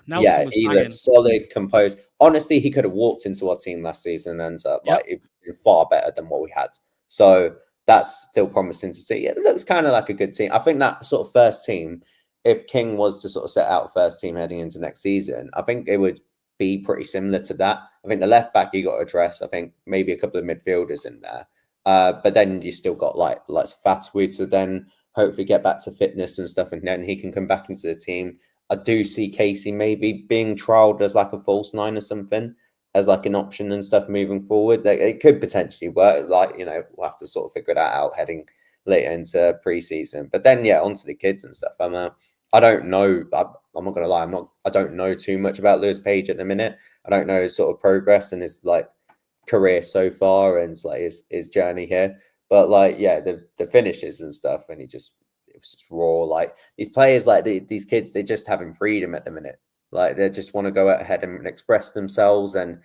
Nelson was he banging. looked solid, composed. Honestly, he could have walked into our team last season and it was far better than what we had. So that's still promising to see. It looks kind of like a good team. I think that sort of first team, if King was to sort of set out first team heading into next season, I think it would be pretty similar to that. I think the left back you got to address. I think maybe a couple of midfielders in there. But then you still got like Fatwood to then hopefully get back to fitness and stuff, and then he can come back into the team. I do see Casey maybe being trialled as like a false 9 or something, as like an option and stuff moving forward. It could potentially work. We'll have to sort of figure that out heading later into preseason. But then, onto the kids and stuff. I don't know. I'm not gonna lie. I don't know too much about Lewis Page at the minute. I don't know his sort of progress and his like career so far and like his journey here. But like, yeah, the finishes and stuff, and it was just raw. Like these players, like these kids, they're just having freedom at the minute. Like they just want to go ahead and express themselves. And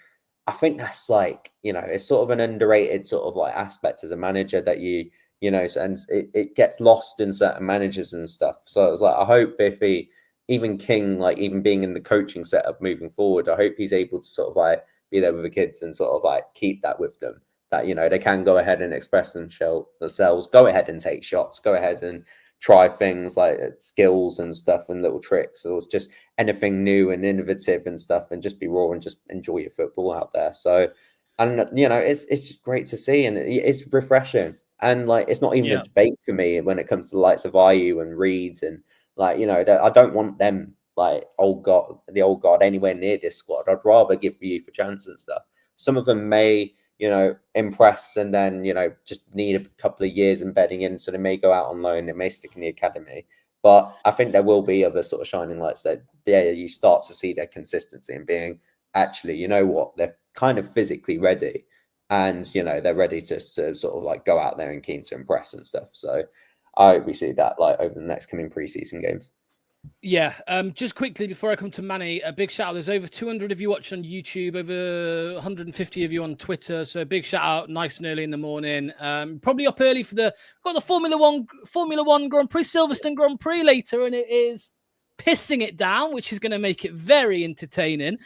I think that's like, it's sort of an underrated sort of like aspect as a manager that and it gets lost in certain managers and stuff. So it was like, I hope if even King, like even being in the coaching setup moving forward, I hope he's able to sort of like be there with the kids and sort of like keep that with them, that, they can go ahead and express themselves, go ahead and take shots, go ahead and try things like skills and stuff and little tricks, or just anything new and innovative and stuff, and just be raw and just enjoy your football out there. So, and it's just great to see, and it's refreshing. And like, it's not even a debate for me when it comes to the likes of Ayew and Reed, and like, I don't want them like the old guard anywhere near this squad. I'd rather give youth a chance and stuff. Some of them may, impress and then, just need a couple of years embedding in. So they may go out on loan, they may stick in the academy. But I think there will be other sort of shining lights that you start to see their consistency and being actually, you know what, they're kind of physically ready. And, they're ready to sort of like go out there and keen to impress and stuff. So I hope we see that like over the next coming preseason games. Yeah, just quickly before I come to Manny, a big shout out. There's over 200 of you watching on YouTube, over 150 of you on Twitter. So a big shout out, nice and early in the morning. Probably up early for got the Formula One Grand Prix, Silverstone Grand Prix later, and it is pissing it down, which is going to make it very entertaining.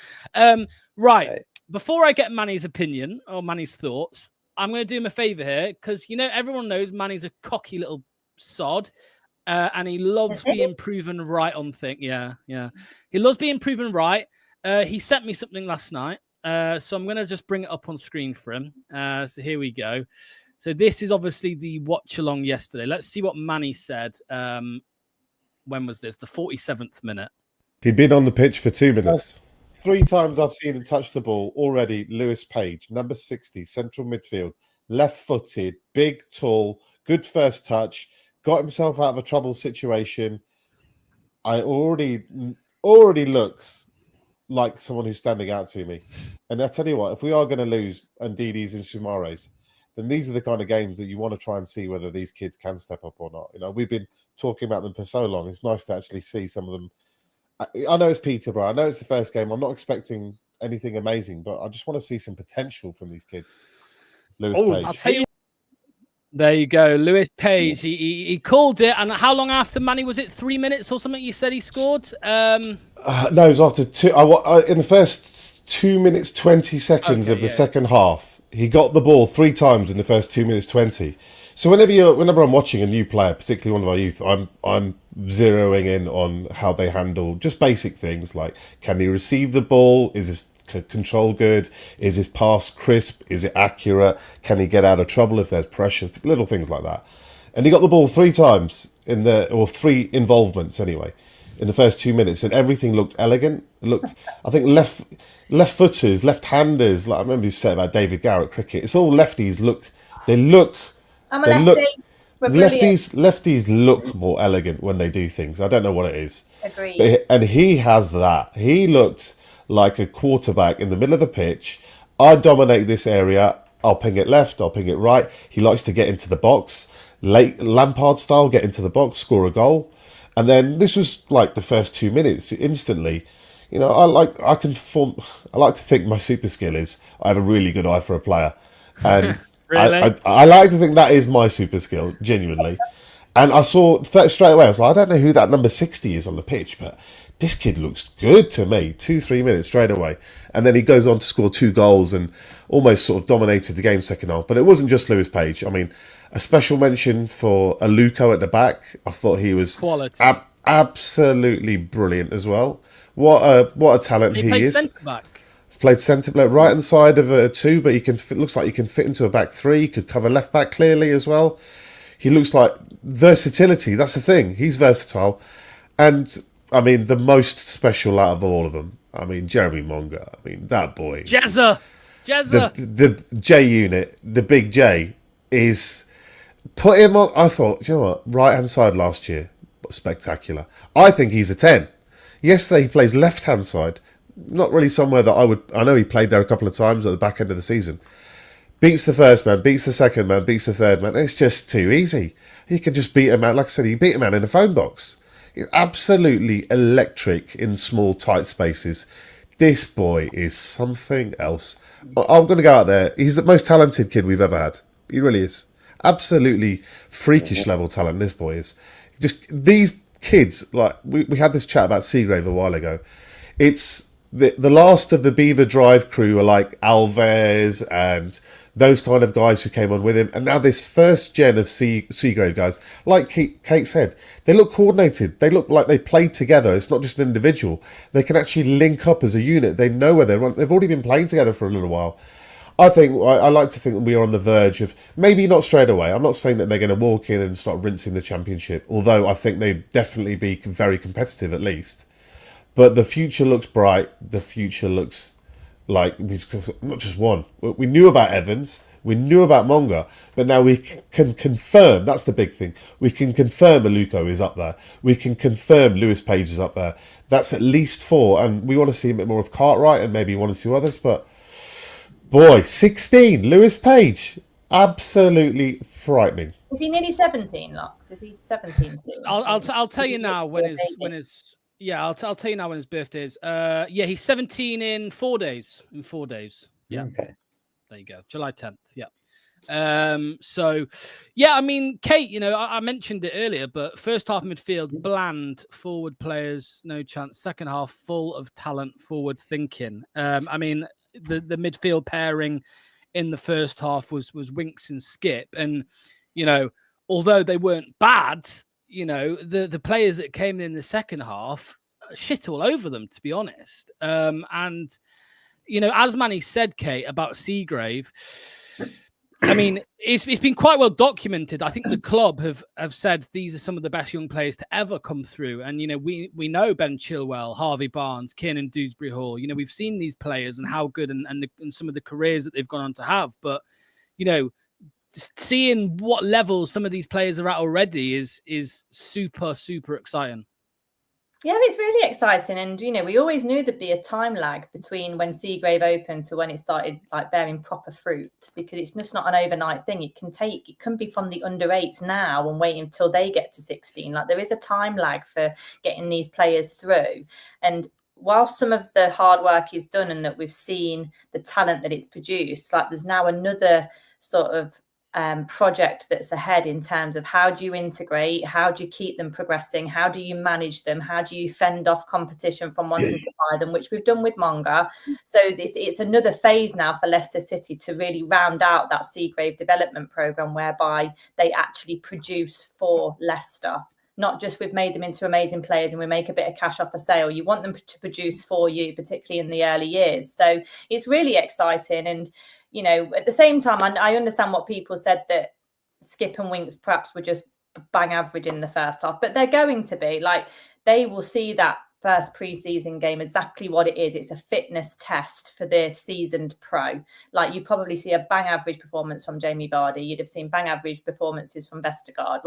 Right. Before I get Manny's opinion or Manny's thoughts, I'm going to do him a favor here because, everyone knows Manny's a cocky little sod and he loves being proven right on things. Yeah. He loves being proven right. He sent me something last night. So I'm going to just bring it up on screen for him. So here we go. So this is obviously the watch along yesterday. Let's see what Manny said. When was this? The 47th minute. He'd been on the pitch for 2 minutes. 3 times I've seen him touch the ball already. Lewis Page, number 60, central midfield, left-footed, big, tall, good first touch, got himself out of a trouble situation. I already looks like someone who's standing out to me. And I tell you what, if we are going to lose Ndidi's and Sumare's, then these are the kind of games that you want to try and see whether these kids can step up or not. We've been talking about them for so long. It's nice to actually see some of them. I know it's Peterborough. I know it's the first game. I'm not expecting anything amazing, but I just want to see some potential from these kids. Lewis Page. I'll tell you. There you go, Lewis Page. He called it. And how long after Manny was it? 3 minutes or something? You said he scored. No, it was after 2. In the first 2 minutes 20 seconds of the second half, he got the ball 3 times in the first 2 minutes 20. So whenever I'm watching a new player, particularly one of our youth, I'm zeroing in on how they handle just basic things like, can he receive the ball? Is his control good? Is his pass crisp? Is it accurate? Can he get out of trouble if there's pressure? Little things like that. And he got the ball 3 times or 3 involvements anyway, in the first 2 minutes, and everything looked elegant. It looked, I think, left-footers, left-handers. Like I remember you said about David Garrett cricket. It's all lefties. Lefties look more elegant when they do things. I don't know what it is. Agreed. And he has that. He looked like a quarterback in the middle of the pitch. I dominate this area. I'll ping it left. I'll ping it right. He likes to get into the box, Lampard style, get into the box, score a goal. And then this was like the first 2 minutes. Instantly, I like to think my super skill is I have a really good eye for a player, and Really? I like to think that is my super skill, genuinely. And I saw straight away, I was like, I don't know who that number 60 is on the pitch, but this kid looks good to me. 2-3 minutes straight away. And then he goes on to score 2 goals and almost sort of dominated the game second half. But it wasn't just Lewis Page. I mean, a special mention for Aluko at the back. I thought he was absolutely brilliant as well. What a talent he is. Centre-back. He's played centre back, right hand side of a 2, but looks like he can fit into a back 3. He could cover left back clearly as well. He looks like versatility. That's the thing. He's versatile. And, I mean, the most special out of all of them, I mean, Jeremy Monga. I mean, that boy. Jazza. The J unit, the big J, is... Put him on... I thought, you know what? Right hand side last year. spectacular. I think he's a 10. Yesterday he plays left-hand side. Not really somewhere that I know he played there a couple of times at the back end of the season. Beats the first man, beats the second man, beats the third man. It's just too easy. He can just beat a man. Like I said, he beat a man in a phone box. He's absolutely electric in small, tight spaces. This boy is something else. I'm going to go out there. He's the most talented kid we've ever had. He really is. Absolutely freakish level talent this boy is. Just these kids, like we had this chat about Seagrave a while ago. It's the last of the Beaver Drive crew are like Alves and those kind of guys who came on with him. And now this first gen of Seagrave guys, like Kate said, they look coordinated. They look like they played together. It's not just an individual. They can actually link up as a unit. They know where they've already been playing together for a little while. I like to think that we are on the verge of, maybe not straight away. I'm not saying that they're going to walk in and start rinsing the championship, although I think they'd definitely be very competitive at least. But the future looks bright. The future looks like we've not just one. We knew about Evans, we knew about Monga, but now we can confirm, that's the big thing, we can confirm Aluko is up there. We can confirm Lewis Page is up there. That's at least 4, and we want to see a bit more of Cartwright and maybe 1 or 2 others, but boy, 16, Lewis Page. Absolutely frightening. Is he nearly 17, Locks? Is he 17 soon? I'll tell you now when his I'll tell you now when his birthday is. He's 17 in 4 days. Yeah. Okay. There you go. July 10th. Yeah. I mean, Kate, I mentioned it earlier, but first half midfield, bland, forward players, no chance. Second half, full of talent, forward thinking. I mean, the midfield pairing in the first half was Winks and Skip. And, although they weren't bad, the players that came in the second half, shit all over them, to be honest. And, as Manny said, Kate, about Seagrave, I mean, it's been quite well documented. I think the club have said these are some of the best young players to ever come through. And, we know Ben Chilwell, Harvey Barnes, Kiernan Dewsbury Hall. We've seen these players and how good and some of the careers that they've gone on to have. But, just seeing what level some of these players are at already is super, super exciting. Yeah, it's really exciting. And, we always knew there'd be a time lag between when Seagrave opened to when it started bearing proper fruit, because it's just not an overnight thing. It can be from the under 8s now and waiting until they get to 16. There is a time lag for getting these players through. And while some of the hard work is done and that we've seen the talent that it's produced, there's now another sort of project that's ahead in terms of how do you integrate, how do you keep them progressing, how do you manage them, how do you fend off competition from wanting to buy them, which we've done with Monga. So it's another phase now for Leicester City to really round out that Seagrave development programme, whereby they actually produce for Leicester. Not just we've made them into amazing players and we make a bit of cash off a sale. You want them to produce for you, particularly in the early years. So it's really exciting. And, at the same time, I understand what people said, that Skip and Winks perhaps were just bang average in the first half, but they're going to be. They will see that first pre-season game exactly what it is. It's a fitness test for the seasoned pro. You probably see a bang average performance from Jamie Vardy. You'd have seen bang average performances from Vestergaard.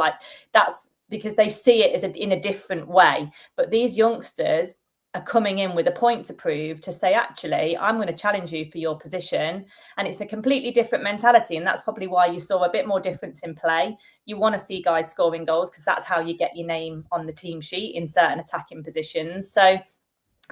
That's because they see it as in a different way. But these youngsters are coming in with a point to prove, to say, actually, I'm going to challenge you for your position. And it's a completely different mentality. And that's probably why you saw a bit more difference in play. You want to see guys scoring goals because that's how you get your name on the team sheet in certain attacking positions. So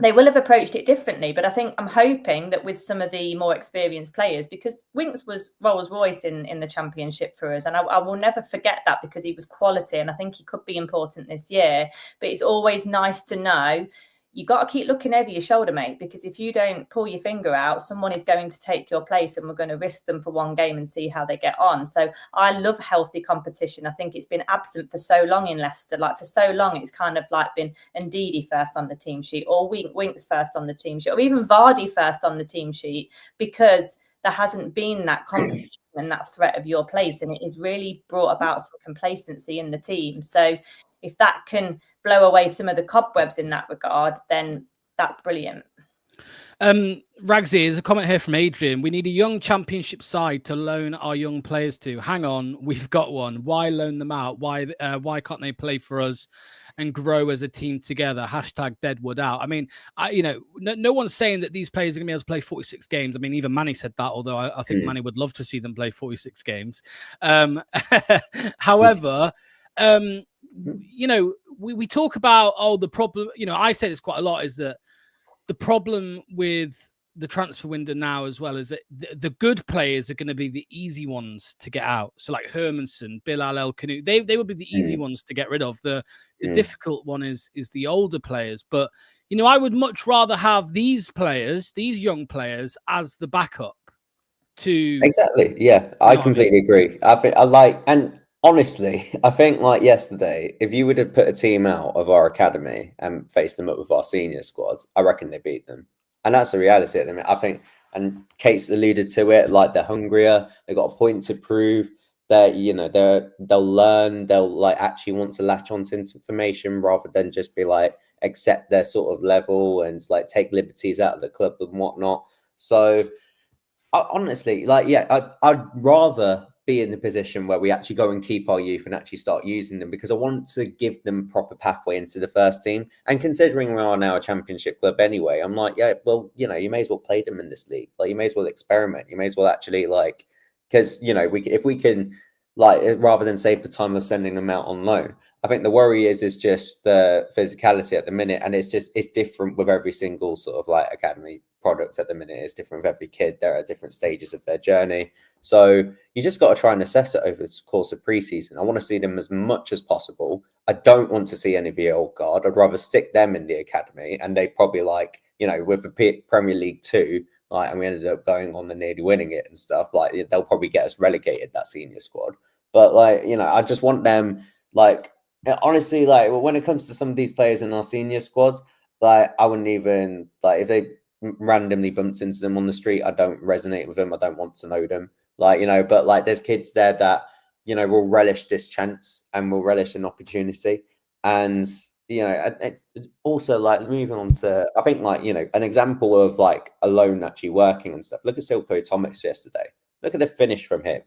they will have approached it differently. But I'm hoping that with some of the more experienced players, because Winks was Rolls Royce in the championship for us. And I will never forget that, because he was quality. And I think he could be important this year. But it's always nice to know you got to keep looking over your shoulder, mate, because if you don't pull your finger out, someone is going to take your place and we're going to risk them for one game and see how they get on. So I love healthy competition. I think it's been absent for so long in Leicester. For so long, it's kind of been Ndidi first on the team sheet, or Winks first on the team sheet, or even Vardy first on the team sheet, because there hasn't been that competition and that threat of your place. And it has really brought about some complacency in the team. So if that can blow away some of the cobwebs in that regard, then that's brilliant. Ragsy, there's a comment here from Adrian. We need a young championship side to loan our young players to. Hang on, we've got one. Why loan them out? Why can't they play for us? and grow as a team together. Hashtag Deadwood out. I mean, no one's saying that these players are going to be able to play 46 games. I mean, even Manny said that, although I think Manny would love to see them play 46 games. However, we talk about, the problem, I say this quite a lot, is that the problem with the transfer window now as well is that the good players are going to be the easy ones to get out. So like Hermanson, Bilal El Kanu, they would be the easy ones to get rid of. The difficult one is the older players. But, I would much rather have these young players as the backup to... Exactly. Yeah, I completely agree. I think and honestly, I think like yesterday, if you would have put a team out of our academy and faced them up with our senior squads, I reckon they beat them. And that's the reality at the minute. I think, and Kate's alluded to it, like they're hungrier, they've got a point to prove, that they'll learn, they'll like actually want to latch onto information rather than just be like accept their sort of level and like take liberties out of the club and whatnot. So honestly, I'd rather be in the position where we actually go and keep our youth and actually start using them, because I want to give them proper pathway into the first team. And considering we are now a championship club anyway, I'm like, yeah, well, you may as well play them in this league. Like, you may as well experiment. You may as well actually because if we can, rather than save the time of sending them out on loan. I think the worry is just the physicality at the minute, and it's different with every single sort of like academy product at the minute. It's different with every kid. They're at different stages of their journey, so you just got to try and assess it over the course of preseason. I want to see them as much as possible. I don't want to see any of the old guard. I'd rather stick them in the academy, and they probably with the Premier League 2, and we ended up going on and nearly winning it and stuff. They'll probably get us relegated, that senior squad. But I just want them honestly, when it comes to some of these players in our senior squads, I wouldn't even if they randomly bumped into them on the street, I don't resonate with them. I don't want to know them. But there's kids there that will relish this chance and will relish an opportunity. And also moving on to, I think an example of a loan actually working and stuff. Look at Silko Thomas yesterday. Look at the finish from him.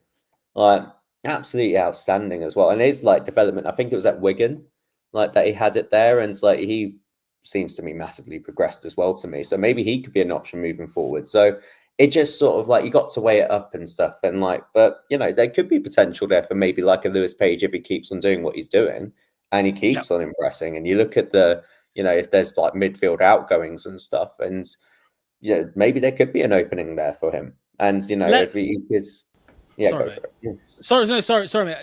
Absolutely outstanding as well. And his development, I think it was at Wigan, that he had it there, and he seems to me massively progressed as well to me. So maybe he could be an option moving forward. So it just sort of you got to weigh it up and stuff. And but there could be potential there for maybe a Lewis Paige if he keeps on doing what he's doing and he keeps on impressing. And you look at the, if there's midfield outgoings and stuff, and maybe there could be an opening there for him. And if he could. Yeah, sorry. Go for it. Yeah. Sorry, mate.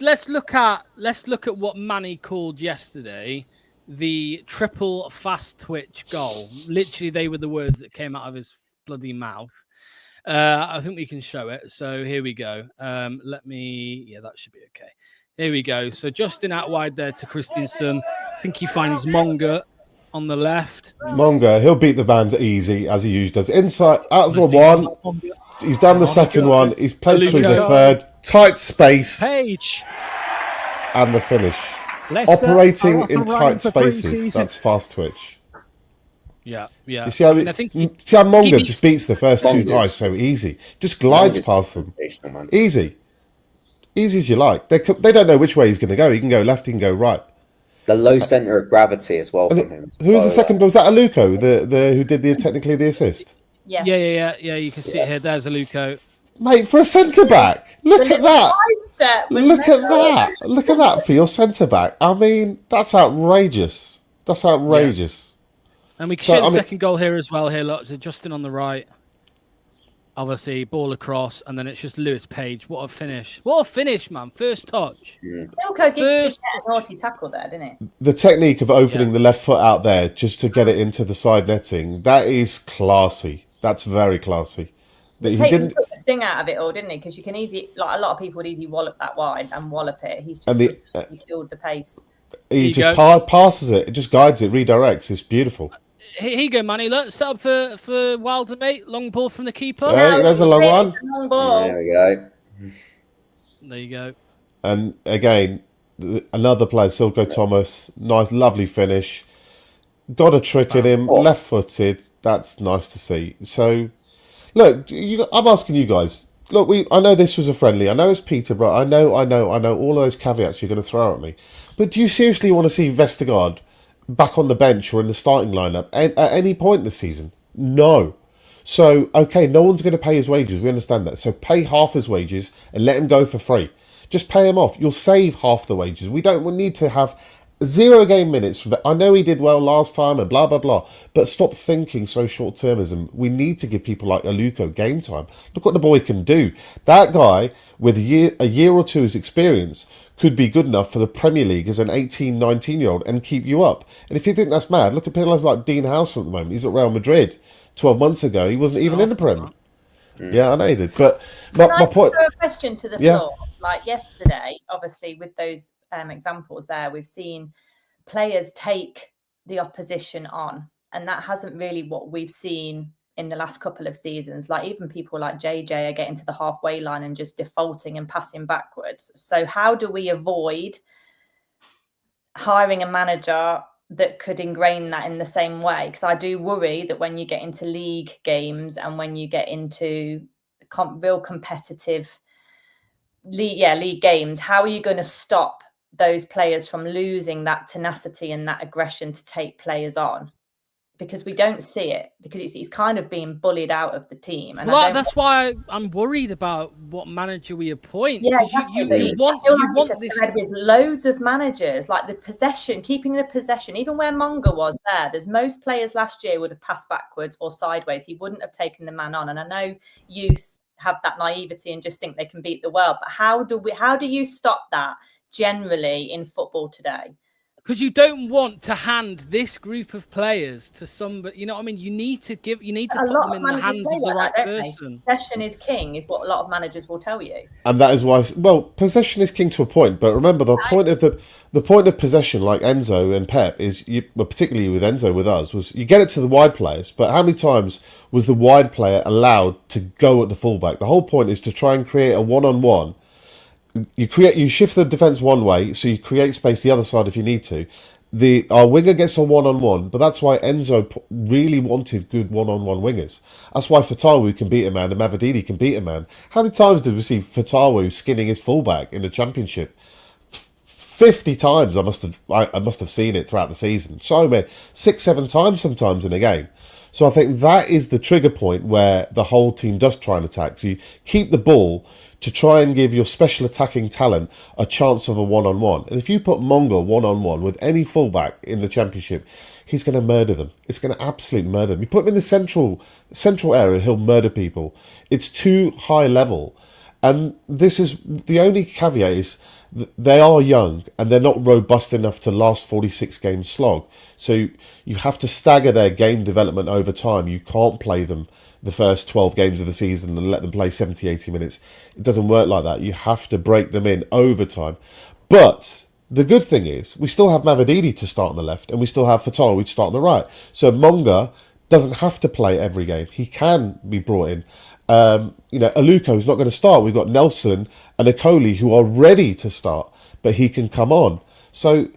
Let's look at what Manny called yesterday the triple fast twitch goal. Literally, they were the words that came out of his bloody mouth. I think we can show it. So here we go. That should be okay. Here we go. So Justin out wide there to Christensen. I think he finds Monga on the left. Monga, he'll beat the band easy as he usually does. Inside, out of one. He's done the second one. He's played through the third. Tight space. Paige. And the finish. Leicester operating in tight spaces. That's fast twitch. Yeah. You see how, Monga just beats the first two guys so easy. Just glides past them. Easy. Easy as you like. They don't know which way he's going to go. He can go left, he can go right. The low centre of gravity as well from him. Who was the second? Was that Aluko, the who did technically the assist? Yeah. You can see it here. There's Aluko. Mate, for a centre back, look at that! Look at that for your centre back. I mean, that's outrageous. And we can see the second goal here as well. Here, look, so Justin on the right. Obviously, ball across, and then it's just Lewis Paige. What a finish, man! First touch. Silko did a naughty tackle there, didn't he? The technique of opening the left foot out there just to get it into the side netting, that is classy. That's very classy. He didn't put the sting out of it all, didn't he? Because you can easily, a lot of people would easily wallop that wide and wallop it. He's just he filled the pace. He just passes it. It just guides it, redirects. It's beautiful. Here you go, Manny. Look, set up for Wilder, mate. Long ball from the keeper. Hey, there's a long one. Long ball. There we go. There you go. And again, another player, Silko Thomas. Nice, lovely finish. Got a trick in him, left-footed. That's nice to see. So, look, I'm asking you guys, look, I know this was a friendly. I know it's Peterborough. I know all of those caveats you're going to throw at me. But do you seriously want to see Vestergaard back on the bench or in the starting lineup at any point this season? No. So, okay, no one's going to pay his wages. We understand that. So pay half his wages and let him go for free. Just pay him off. You'll save half the wages. We need to have 0 game minutes. I know he did well last time and blah, blah, blah. But stop thinking so short-termism. We need to give people like Aluko game time. Look what the boy can do. That guy, with a year or two's experience, could be good enough for the Premier League as an 18, 19-year-old and keep you up. And if you think that's mad, look at people like Dean House at the moment. He's at Real Madrid. 12 months ago, he wasn't even in the Prem. Yeah, I know he did. But my point. Throw a question to the floor. Like yesterday, obviously, with those examples there, we've seen players take the opposition on, and that hasn't really what we've seen in the last couple of seasons. Like even people like JJ are getting to the halfway line and just defaulting and passing backwards. So how do we avoid hiring a manager that could ingrain that in the same way? Because I do worry that when you get into league games and when you get into real competitive league games, how are you going to stop those players from losing that tenacity and that aggression to take players on? Because we don't see it, because he's kind of being bullied out of the team. And that's why I'm worried about what manager we appoint. Yeah, exactly. You want this with loads of managers, like the possession, keeping the possession, even where Monga was there's most players last year would have passed backwards or sideways. He wouldn't have taken the man on. And I know youth have that naivety and just think they can beat the world. But how do you stop that generally in football today? Because you don't want to hand this group of players to somebody. You know what I mean? You need to put them in the hands of the right person. Possession is king, is what a lot of managers will tell you. And that is why, possession is king to a point. But remember, the point of possession, like Enzo and Pep, is particularly with Enzo with us, was you get it to the wide players. But how many times was the wide player allowed to go at the fullback? The whole point is to try and create a one-on-one. You shift the defence one way, so you create space the other side if you need to. Our winger gets a one-on-one, but that's why Enzo really wanted good one-on-one wingers. That's why Fatawu can beat a man and Mavididi can beat a man. How many times did we see Fatawu skinning his fullback in the Championship? 50 times I must have seen it throughout the season. So many, 6-7 times sometimes in a game. So I think that is the trigger point where the whole team does try and attack. So you keep the ball to try and give your special attacking talent a chance of a one-on-one. And if you put Mongo one-on-one with any fullback in the Championship, he's going to murder them. It's going to absolutely murder them. You put him in the central area, he'll murder people. It's too high level. And this is the only caveat is they are young and they're not robust enough to last 46 game slog. So you have to stagger their game development over time. You can't play them the first 12 games of the season and let them play 70, 80 minutes. It doesn't work like that. You have to break them in over time. But the good thing is we still have Mavididi to start on the left and we still have Fatawu to start on the right. So Monga doesn't have to play every game. He can be brought in. Aluko is not going to start. We've got Nelson and Akoli who are ready to start, but he can come on. So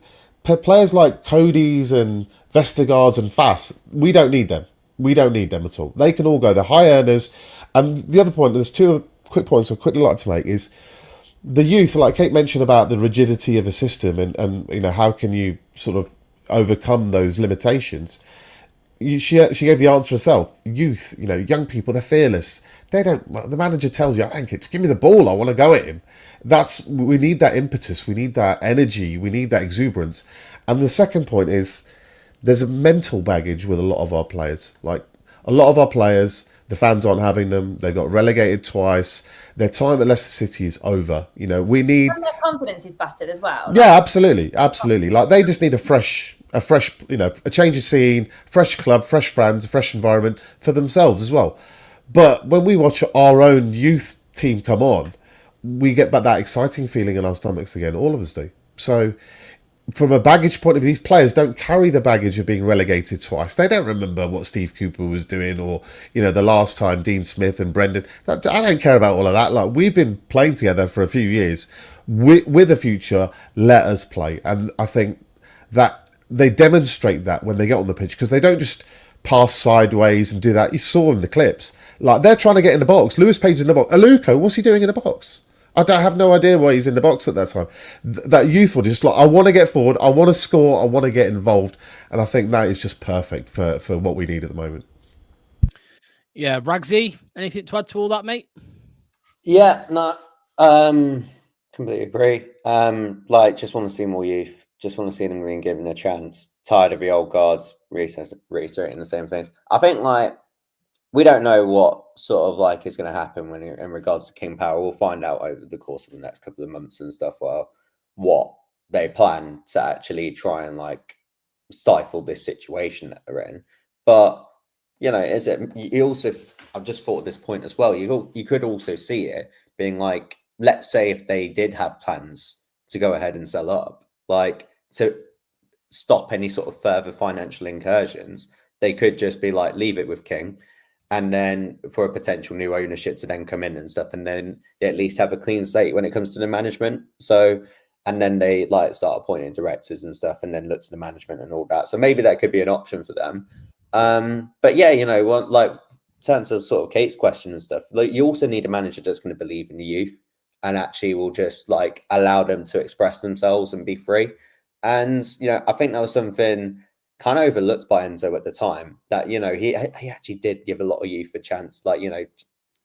players like Cody's and Vestergaard's and Fass, we don't need them. We don't need them at all. They can all go. They're high earners. And the other point, there's two quick points I'd quickly like to make is the youth, like Kate mentioned about the rigidity of a system and how can you sort of overcome those limitations. She gave the answer herself. Youth, young people, they're fearless. The manager tells you, I don't care, just give me the ball. I want to go at him. We need that impetus. We need that energy. We need that exuberance. And the second point is there's a mental baggage with a lot of our players. Like a lot of our players, the fans aren't having them. They got relegated twice. Their time at Leicester City is over. We need. And their confidence is battered as well. Yeah, absolutely. Like they just need a fresh, a change of scene, fresh club, fresh fans, a fresh environment for themselves as well. But when we watch our own youth team come on, we get back that exciting feeling in our stomachs again. All of us do. So from a baggage point of view, these players don't carry the baggage of being relegated twice. They don't remember what Steve Cooper was doing or, the last time Dean Smith and Brendan. I don't care about all of that. Like, we've been playing together for a few years. With a future, let us play. And I think that they demonstrate that when they get on the pitch because they don't just pass sideways and do that. You saw in the clips. Like, they're trying to get in the box. Lewis Page in the box. Aluko, what's he doing in the box? I have no idea why he's in the box at that time. That youthful, just like, I want to get forward, I want to score, I want to get involved. And I think that is just perfect for what we need at the moment. Yeah, Ragsy, anything to add to all that, mate? Yeah, no, completely agree. Like, just want to see more youth. Just want to see them being given a chance. Tired of the old guards reiterating the same things. I think, like, we don't know what sort of, like, is going to happen when in regards to King Power. We'll find out over the course of the next couple of months and stuff. Well, what they plan to actually try and, like, stifle this situation that they're in. But you know, is it? You also, I've just thought at this point as well. You could also see it being like, let's say if they did have plans to go ahead and sell up, like, to stop any sort of further financial incursions, they could just be like, leave it with King, and then for a potential new ownership to then come in and stuff, and then they at least have a clean slate when it comes to the management. So, and then they like start appointing directors and stuff, and then look to the management and all that. So maybe that could be an option for them. But yeah, you know, like, turns to sort of Kate's question and stuff. Like, you also need a manager that's going to believe in the youth and actually will just like allow them to express themselves and be free. And you know, I think that was something kind of overlooked by Enzo at the time, that, you know, he actually did give a lot of youth a chance. Like, you know,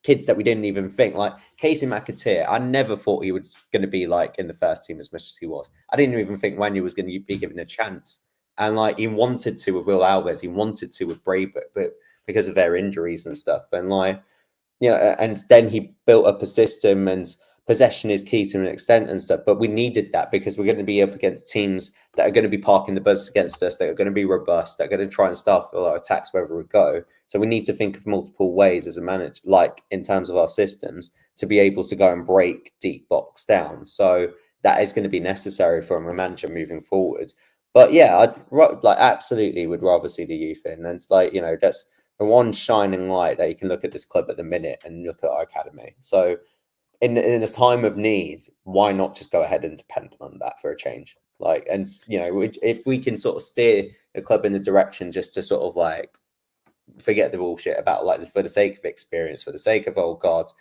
kids that we didn't even think, like Casey McAteer. I never thought he was going to be like in the first team as much as he was. I didn't even think Wanya was going to be given a chance. And like, he wanted to with Will Alves, he wanted to with Brave, but because of their injuries and stuff. And like, you know, and then he built up a system, and possession is key to an extent and stuff. But we needed that because we're going to be up against teams that are going to be parking the bus against us, that are going to be robust, that are going to try and start our attacks wherever we go. So we need to think of multiple ways as a manager, like in terms of our systems, to be able to go and break deep box down. So that is going to be necessary for a manager moving forward. But yeah, I'd like absolutely would rather see the youth in. And it's like, you know, that's the one shining light that you can look at this club at the minute and look at our academy. So in a time of need, why not just go ahead and depend on that for a change? Like, and you know, if we can sort of steer the club in the direction just to sort of like forget the bullshit about like for the sake of experience, for the sake of old guards,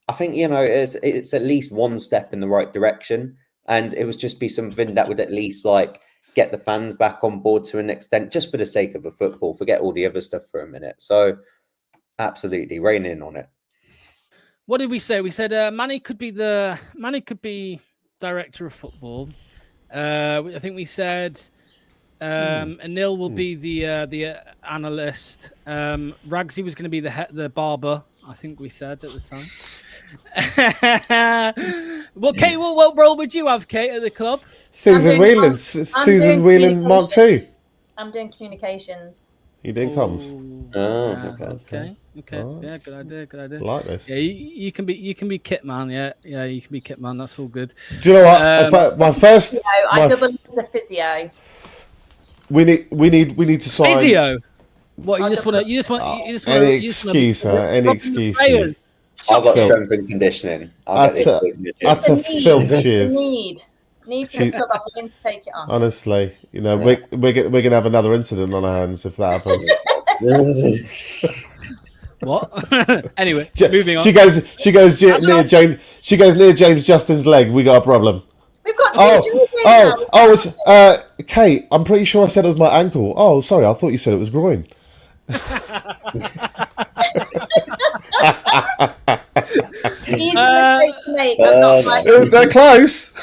I think, you know, it's at least one step in the right direction. And it would just be something that would at least like get the fans back on board to an extent, just for the sake of the football. Forget all the other stuff for a minute. So absolutely, rein in on it. What did we say? We said Manny could be director of football. I think we said Anil will be the analyst. Ragsy was going to be the barber, I think we said at the time. Well, Kate, what role would you have, Kate, at the club? Susan Whelan. Susan Whelan Mark II. I'm doing communications. You doing comms? Okay. Oh. Yeah, good idea. I like this. Yeah, you can be kit man. Yeah, you can be kit man. That's all good. Do you know what? My first. I double the physio. We need to sign physio. What, you just want any excuse, any excuse. I've got strength and conditioning. That's a filth she is. Need for the club. I'm willing to take it on. Honestly, you know, we're gonna have another incident on our hands if that happens. What? Anyway, moving on. She goes near James Justin's leg. We got a problem. We've got it's Kate. I'm pretty sure I said it was my ankle. Oh, sorry, I thought you said it was groin. Easy mistake to make. They're close.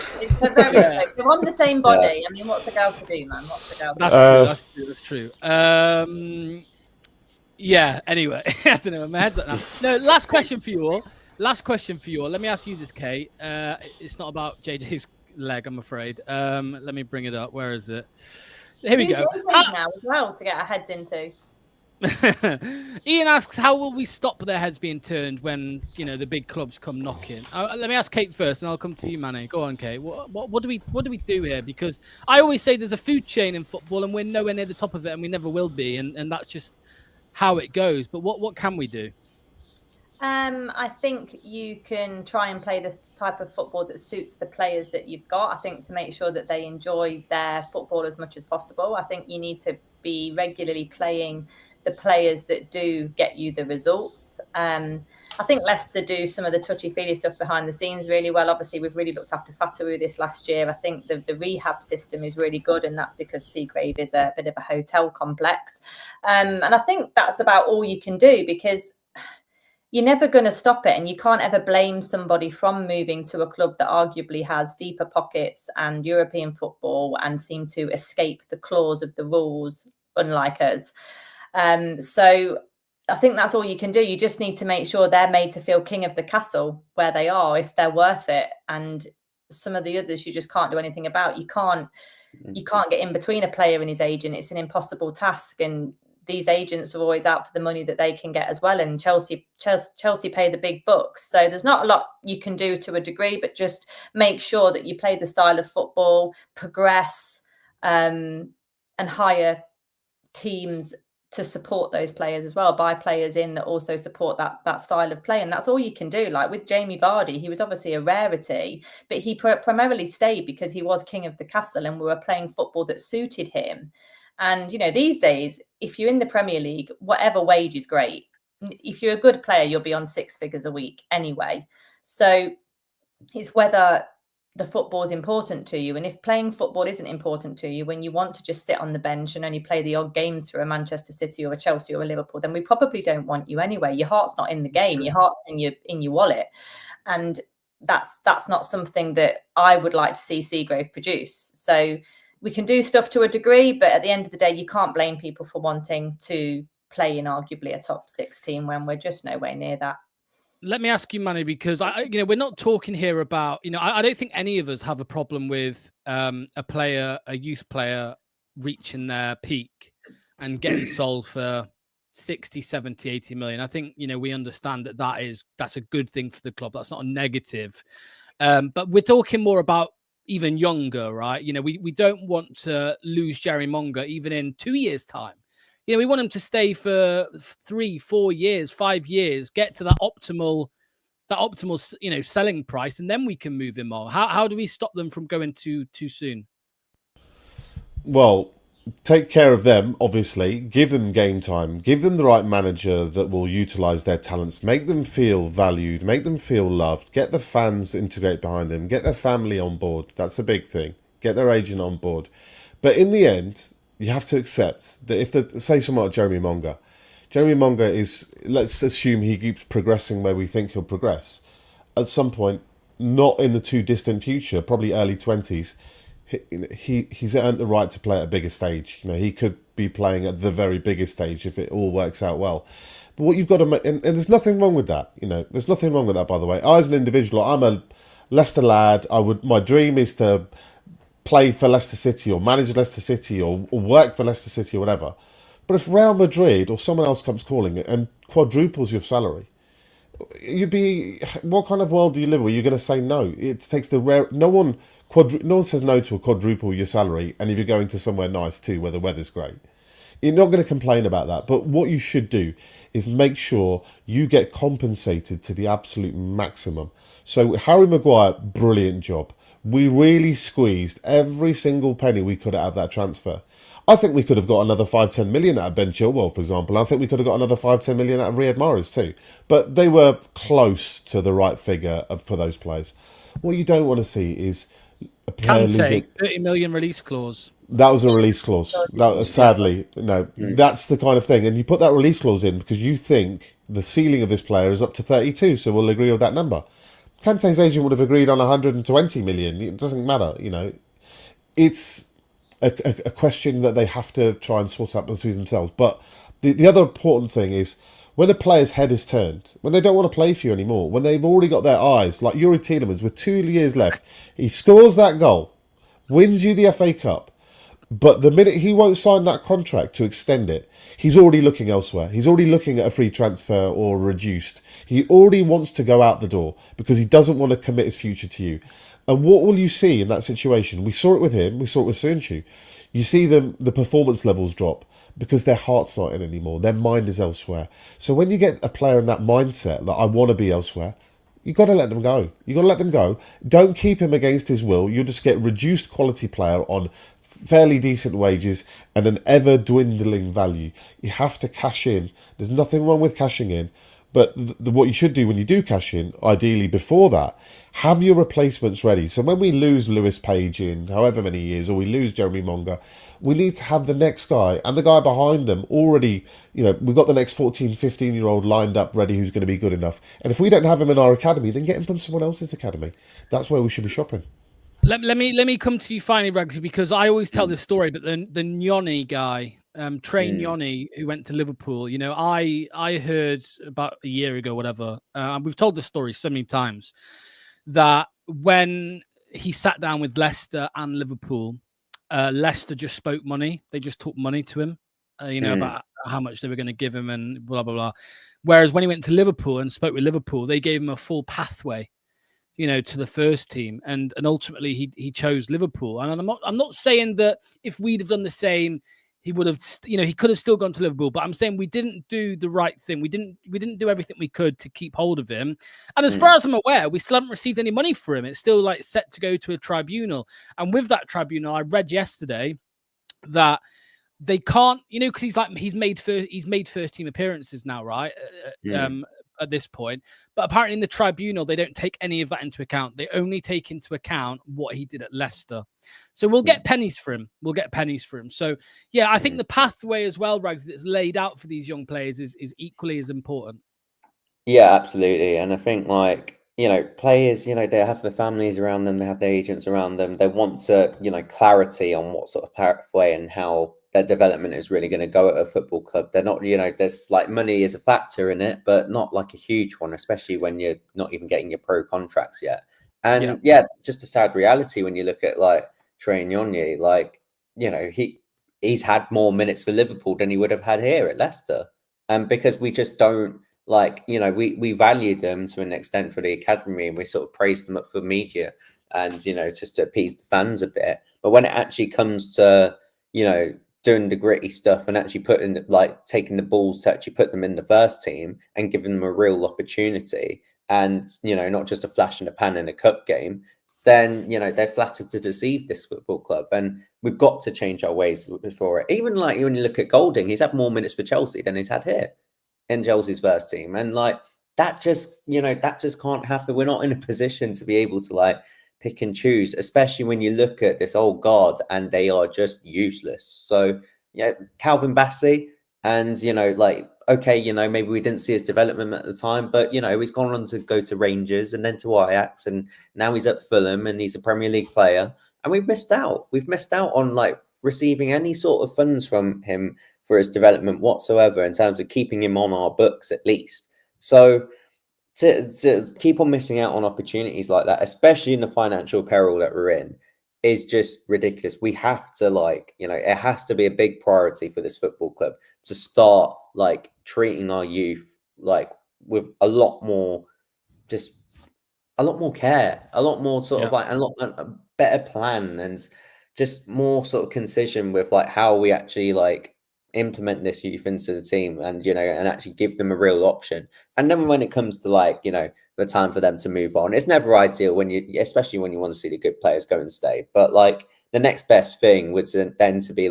They're on the same body. I mean, what's the girl to do, man? What's the girl to do? That's true. Yeah, anyway, I don't know where my head's at now. No, last question for you all. Let me ask you this, Kate. It's not about JJ's leg, I'm afraid. Let me bring it up. Where is it? Here we go. Now as well to get our heads into. Ian asks, how will we stop their heads being turned when, you know, the big clubs come knocking? Let me ask Kate first, and I'll come to you, Manny. Go on, Kate. What do we do here? Because I always say there's a food chain in football, and we're nowhere near the top of it, and we never will be, and that's just how it goes. But what can we do? I think you can try and play the type of football that suits the players that you've got. I think to make sure that they enjoy their football as much as possible. I think you need to be regularly playing the players that do get you the results. I think Leicester do some of the touchy-feely stuff behind the scenes really well. Obviously, we've really looked after Fatawu this last year. I think the rehab system is really good, and that's because Seagrave is a bit of a hotel complex. And I think that's about all you can do, because you're never going to stop it, and you can't ever blame somebody from moving to a club that arguably has deeper pockets and European football and seem to escape the claws of the rules, unlike us. So I think that's all you can do. You just need to make sure they're made to feel king of the castle where they are, if they're worth it. And some of the others you just can't do anything about. You can't get in between a player and his agent. It's an impossible task. And these agents are always out for the money that they can get as well. And Chelsea pay the big bucks. So there's not a lot you can do to a degree, but just make sure that you play the style of football, progress, and hire teams to support those players as well, buy players in that also support that style of play. And that's all you can do. Like with Jamie Vardy, he was obviously a rarity, but he primarily stayed because he was king of the castle and we were playing football that suited him. And, you know, these days, if you're in the Premier League, whatever wage is great. If you're a good player, you'll be on 6 figures a week anyway. So it's whether the football is important to you. And if playing football isn't important to you, when you want to just sit on the bench and only play the odd games for a Manchester City or a Chelsea or a Liverpool, then we probably don't want you anyway. Your heart's not in the game. Your heart's in your wallet. And that's not something that I would like to see Seagrave produce. So we can do stuff to a degree, but at the end of the day, you can't blame people for wanting to play in arguably a top 6 team when we're just nowhere near that. Let me ask you, Manny, because we're not talking here about, I don't think any of us have a problem with a youth player reaching their peak and getting sold for 60, 70, 80 million. I think, we understand that's a good thing for the club. That's not a negative. But we're talking more about even younger, right? We don't want to lose Jerry Monger even in 2 years' time. We want him to stay for 3, 4 years, 5 years, get to that optimal, selling price, and then we can move him on. How do we stop them from going too soon? Well, take care of them, obviously. Give them game time. Give them the right manager that will utilise their talents. Make them feel valued. Make them feel loved. Get the fans integrate behind them. Get their family on board. That's a big thing. Get their agent on board. But in the end, you have to accept that if say someone like Jeremy Monger is, let's assume he keeps progressing where we think he'll progress. At some point, not in the too distant future, probably early 20s, he's earned the right to play at a bigger stage. He could be playing at the very biggest stage if it all works out well. But what you've got to make, and there's nothing wrong with that. There's nothing wrong with that, by the way. I, as an individual, I'm a Leicester lad. My dream is to play for Leicester City or manage Leicester City or work for Leicester City or whatever. But if Real Madrid or someone else comes calling and quadruples your salary, what kind of world do you live in where you're going to say no? It takes no one says no to a quadruple your salary, and if you're going to somewhere nice too where the weather's great. You're not going to complain about that. But what you should do is make sure you get compensated to the absolute maximum. So Harry Maguire, brilliant job. We really squeezed every single penny we could out of that transfer. I think we could have got another 5-10 million out of Ben Chilwell, for example. I think we could have got another 5-10 million out of Riyad Mahrez too. But they were close to the right figure for those players. What you don't want to see is a player losing 30 million release clause. That was a release clause. Sadly, no. That's the kind of thing. And you put that release clause in because you think the ceiling of this player is up to 32, so we'll agree with that number. Kante's agent would have agreed on 120 million. It doesn't matter, It's a question that they have to try and sort out between themselves. But the other important thing is when a player's head is turned, when they don't want to play for you anymore, when they've already got their eyes, like Yuri Tielemans with 2 years left, he scores that goal, wins you the FA Cup, but the minute he won't sign that contract to extend it, he's already looking elsewhere. He's already looking at a free transfer or reduced. He already wants to go out the door because he doesn't want to commit his future to you. And what will you see in that situation? We saw it with him. We saw it with Soonchu. You see the performance levels drop because their heart's not in anymore. Their mind is elsewhere. So when you get a player in that mindset that I want to be elsewhere, you've got to let them go. You've got to let them go. Don't keep him against his will. You'll just get reduced quality player on fairly decent wages and an ever dwindling value. You have to cash in. There's nothing wrong with cashing in, but what you should do when you do cash in, ideally before that, have your replacements ready. So when we lose Lewis Page in however many years, or we lose Jeremy Monga, we need to have the next guy and the guy behind them already, we've got the next 14, 15-year-old lined up ready who's going to be good enough. And if we don't have him in our academy, then get him from someone else's academy. That's where we should be shopping. Let me come to you finally, Ragsy, because I always tell this story, but the Nyoni guy, Trey Nyoni, who went to Liverpool, I heard about a year ago, whatever, and we've told this story so many times, that when he sat down with Leicester and Liverpool, Leicester just spoke money. They just talked money to him, about how much they were going to give him and blah, blah, blah. Whereas when he went to Liverpool and spoke with Liverpool, they gave him a full pathway, to the first team, and ultimately he chose Liverpool. And I'm not saying that if we'd have done the same, he would have, he could have still gone to Liverpool. But I'm saying we didn't do the right thing. We didn't do everything we could to keep hold of him. And as far as I'm aware, we still haven't received any money for him. It's still like set to go to a tribunal. And with that tribunal, I read yesterday that they can't, because he's made first team appearances now, right? At this point, but apparently in the tribunal they don't take any of that into account. They only take into account what he did at Leicester. So we'll get pennies for him. So yeah, I think the pathway as well, Rags, that's laid out for these young players is equally as important. Yeah, absolutely. And I think players, they have their families around them, they have their agents around them. They want to, clarity on what sort of pathway and how their development is really going to go at a football club. They're not, there's money is a factor in it, but not like a huge one, especially when you're not even getting your pro contracts yet. And just a sad reality when you look at Trey Nyoni, he's had more minutes for Liverpool than he would have had here at Leicester. And because we just don't we value them to an extent for the academy, and we sort of praise them up for media and, just to appease the fans a bit. But when it actually comes to, doing the gritty stuff and actually taking the balls to actually put them in the first team and giving them a real opportunity and, not just a flash in the pan in a cup game, then, they're flattered to deceive this football club. And we've got to change our ways for it. Even when you look at Golding, he's had more minutes for Chelsea than he's had here in Chelsea's first team. And that just can't happen. We're not in a position to be able to pick and choose, especially when you look at this old guard and they are just useless. So Calvin Bassey, and maybe we didn't see his development at the time, but he's gone on to go to Rangers and then to Ajax, and now he's at Fulham and he's a Premier League player, and we've missed out on receiving any sort of funds from him for his development whatsoever, in terms of keeping him on our books at least. So to keep on missing out on opportunities like that, especially in the financial peril that we're in, is just ridiculous. We have to it has to be a big priority for this football club to start treating our youth with a lot more care, a lot more sort of a better plan, and just more sort of concision with how we actually implement this youth into the team, and and actually give them a real option. And then when it comes to the time for them to move on, it's never ideal especially when you want to see the good players go and stay. But the next best thing would then to be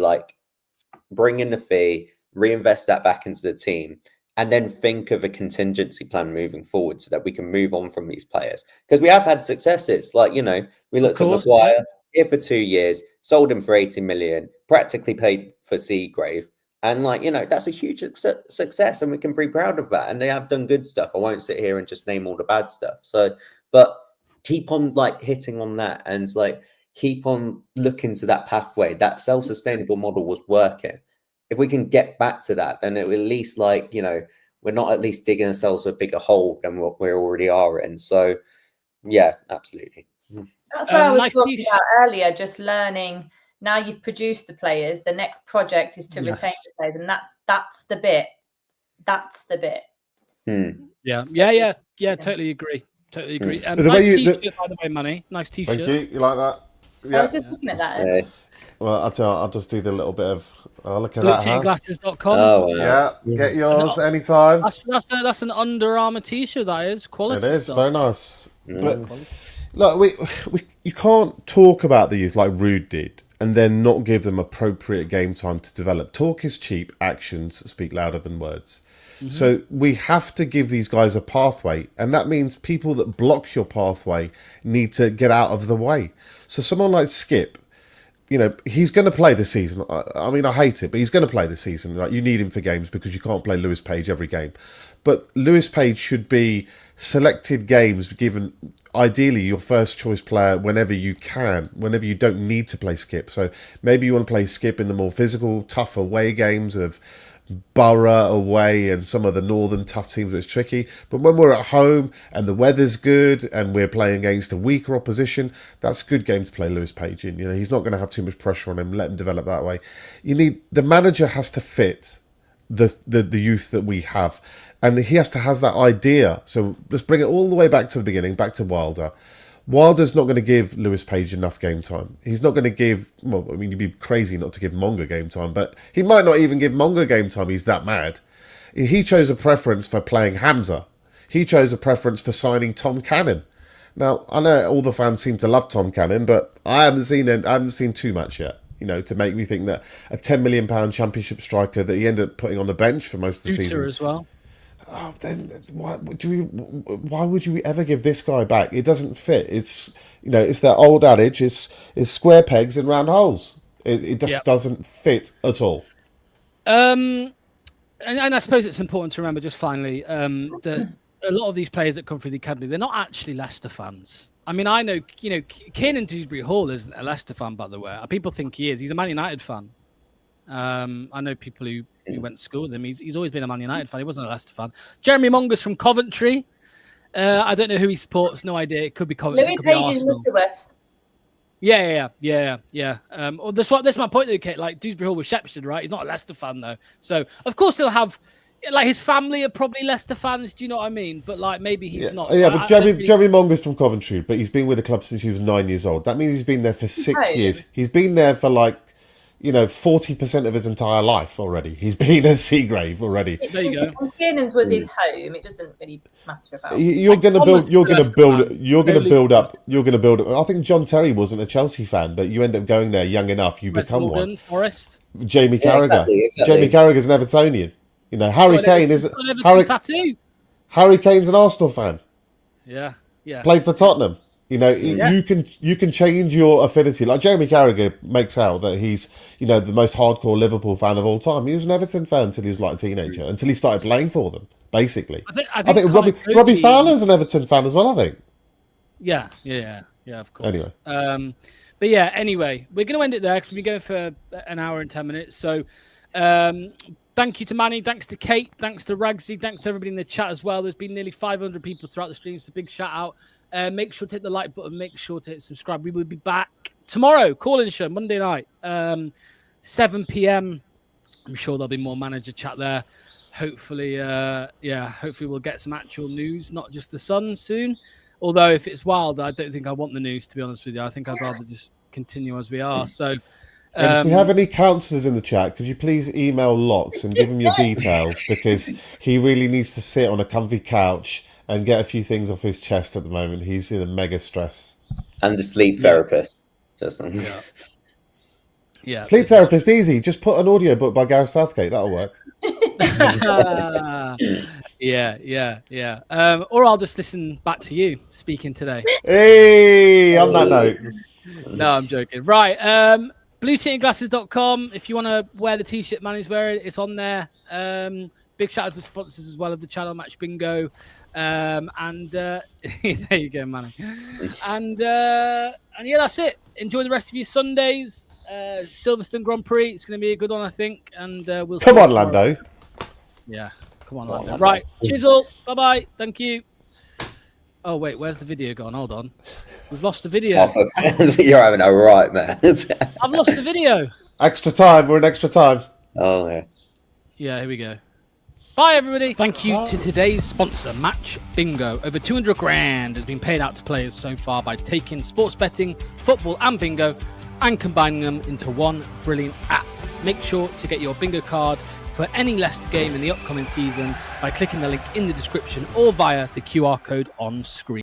bring in the fee, reinvest that back into the team, and then think of a contingency plan moving forward so that we can move on from these players. Because we have had successes. We looked at Maguire here for 2 years, sold him for 80 million, practically paid for Seagrave. And that's a huge success, and we can be proud of that. And they have done good stuff. I won't sit here and just name all the bad stuff. So, but keep on hitting on that, and keep on looking to that pathway. That self-sustainable model was working. If we can get back to that, then it will at least we're not at least digging ourselves a bigger hole than what we already are in. So, yeah, absolutely. That's what I was talking about earlier. Just learning. Now you've produced the players. The next project is to retain the players, and that's the bit. That's the bit. Yeah. Totally agree. Nice t-shirt, by the way, Money. Nice t-shirt. Thank you. You like that? Yeah. I was just looking at that. Well, I'll just do the little bit of look at that. BlueTicketGlasses.com. Oh, yeah. Get yours anytime. That's an Under Armour t-shirt. That is quality. It is stuff. very nice. But look, you can't talk about the youth like Rude did and then not give them appropriate game time to develop. Talk is cheap, actions speak louder than words. So we have to give these guys a pathway, and that means people that block your pathway need to get out of the way. So someone like Skip, you know, he's going to play this season. I mean, I hate it, but he's going to play this season. Right? You need him for games because you can't play Lewis Paige every game. But Lewis Paige should be selected games given, ideally, your first choice player whenever you can, whenever you don't need to play Skip. So maybe you want to play Skip in the more physical, tough away games of Borough away and some of the northern tough teams where it's tricky. But when we're at home and the weather's good and we're playing against a weaker opposition, that's a good game to play Lewis Paige in. You know, he's not going to have too much pressure on him. Let him develop that way. The manager has to fit the youth that we have, and he has to has that idea. So let's bring it all the way back to the beginning, back to Wilder. Wilder's not going to give Lewis Paige enough game time. He's not going to give, well, I mean, you'd be crazy not to give Monga game time, but he might not even give Monga game time. He's that mad. He chose a preference for playing Hamza. He chose a preference for signing Tom Cannon. Now, I know all the fans seem to love Tom Cannon, but I haven't seen too much yet, you know, to make me think that a £10 million championship striker that he ended up putting on the bench for most of the season as well. Oh, then why would you ever give this guy back? It doesn't fit. It's, you know, it's that old adage. It's square pegs in round holes. It just doesn't fit at all. And I suppose it's important to remember, just finally, that a lot of these players that come through the academy, they're not actually Leicester fans. I mean, I know, you know, Kiernan Dewsbury Hall isn't a Leicester fan, by the way. People think he is. He's a Man United fan. I know people who went to school with him. He's always been a Man United fan. He wasn't a Leicester fan. Jeremy Monger's from Coventry. I don't know who he supports. No idea. It could be Coventry. Louis Paige is Lutterworth. Yeah. Well, that's my point, though, Kate. Like, Dewsbury Hall was Shepshed, right? He's not a Leicester fan, though. So, of course, he'll have... Like, his family are probably Leicester fans. Do you know what I mean? But, like, maybe he's not. Yeah, so but Jeremy Monger's from Coventry, but he's been with the club since he was 9 years old. That means he's been there for 6 years. He's been there for, like, you know, 40% of his entire life already. He's been a Seagrave already. There you go. And Kiernan's was his home. It doesn't really matter about. You're going to build up. I think John Terry wasn't a Chelsea fan, but you end up going there young enough, you become Morgan, one. Forest. Jamie Carragher. Exactly. Jamie Carragher's an Evertonian. You know, Harry Kane is tattoo. Harry Kane's an Arsenal fan. Yeah. Played for Tottenham. You know, you can change your affinity. Like Jeremy Carragher makes out that he's, you know, the most hardcore Liverpool fan of all time. He was an Everton fan until he was like a teenager, until he started playing for them, basically. I think Robbie Fowler's an Everton fan as well, I think. Yeah, of course. Anyway. But yeah, anyway, we're going to end it there because we've been going for an hour and 10 minutes. So thank you to Manny, thanks to Kate, thanks to Ragsy, thanks to everybody in the chat as well. There's been nearly 500 people throughout the stream, so big shout out. Make sure to hit the like button. Make sure to hit subscribe. We will be back tomorrow. Call-in show, Monday night, 7 p.m. I'm sure there'll be more manager chat there. Hopefully, hopefully we'll get some actual news, not just the Sun soon. Although if it's Wild, I don't think I want the news, to be honest with you. I think I'd rather just continue as we are. So, and if we have any counsellors in the chat, could you please email Locks and give him your details, because he really needs to sit on a comfy couch and get a few things off his chest at the moment. He's in a mega stress. And the sleep therapist. Yeah. Sleep therapist, easy. Just put an audio book by Gareth Southgate. That'll work. Yeah. Or I'll just listen back to you speaking today. Hey, on that note. No, I'm joking. Right. BlueTintingGlasses.com. If you want to wear the t-shirt Manny's wearing, it's on there. Big shout out to the sponsors as well of the channel, Match Bingo. And there you go, Manny. And yeah, that's it. Enjoy the rest of your Sundays. Silverstone Grand Prix. It's going to be a good one, I think. And we'll come on, Lando. Yeah, come on, Lando. Right, Chisel. Bye-bye. Thank you. Oh wait, where's the video gone? Hold on. We've lost the video. You're having a right, man. I've lost the video. Extra time. We're in extra time. Oh yeah. Yeah, here we go. Bye, everybody. Thank you to today's sponsor, Match Bingo. Over 200 grand has been paid out to players so far by taking sports betting, football and bingo and combining them into one brilliant app. Make sure to get your bingo card for any Leicester game in the upcoming season by clicking the link in the description or via the QR code on screen.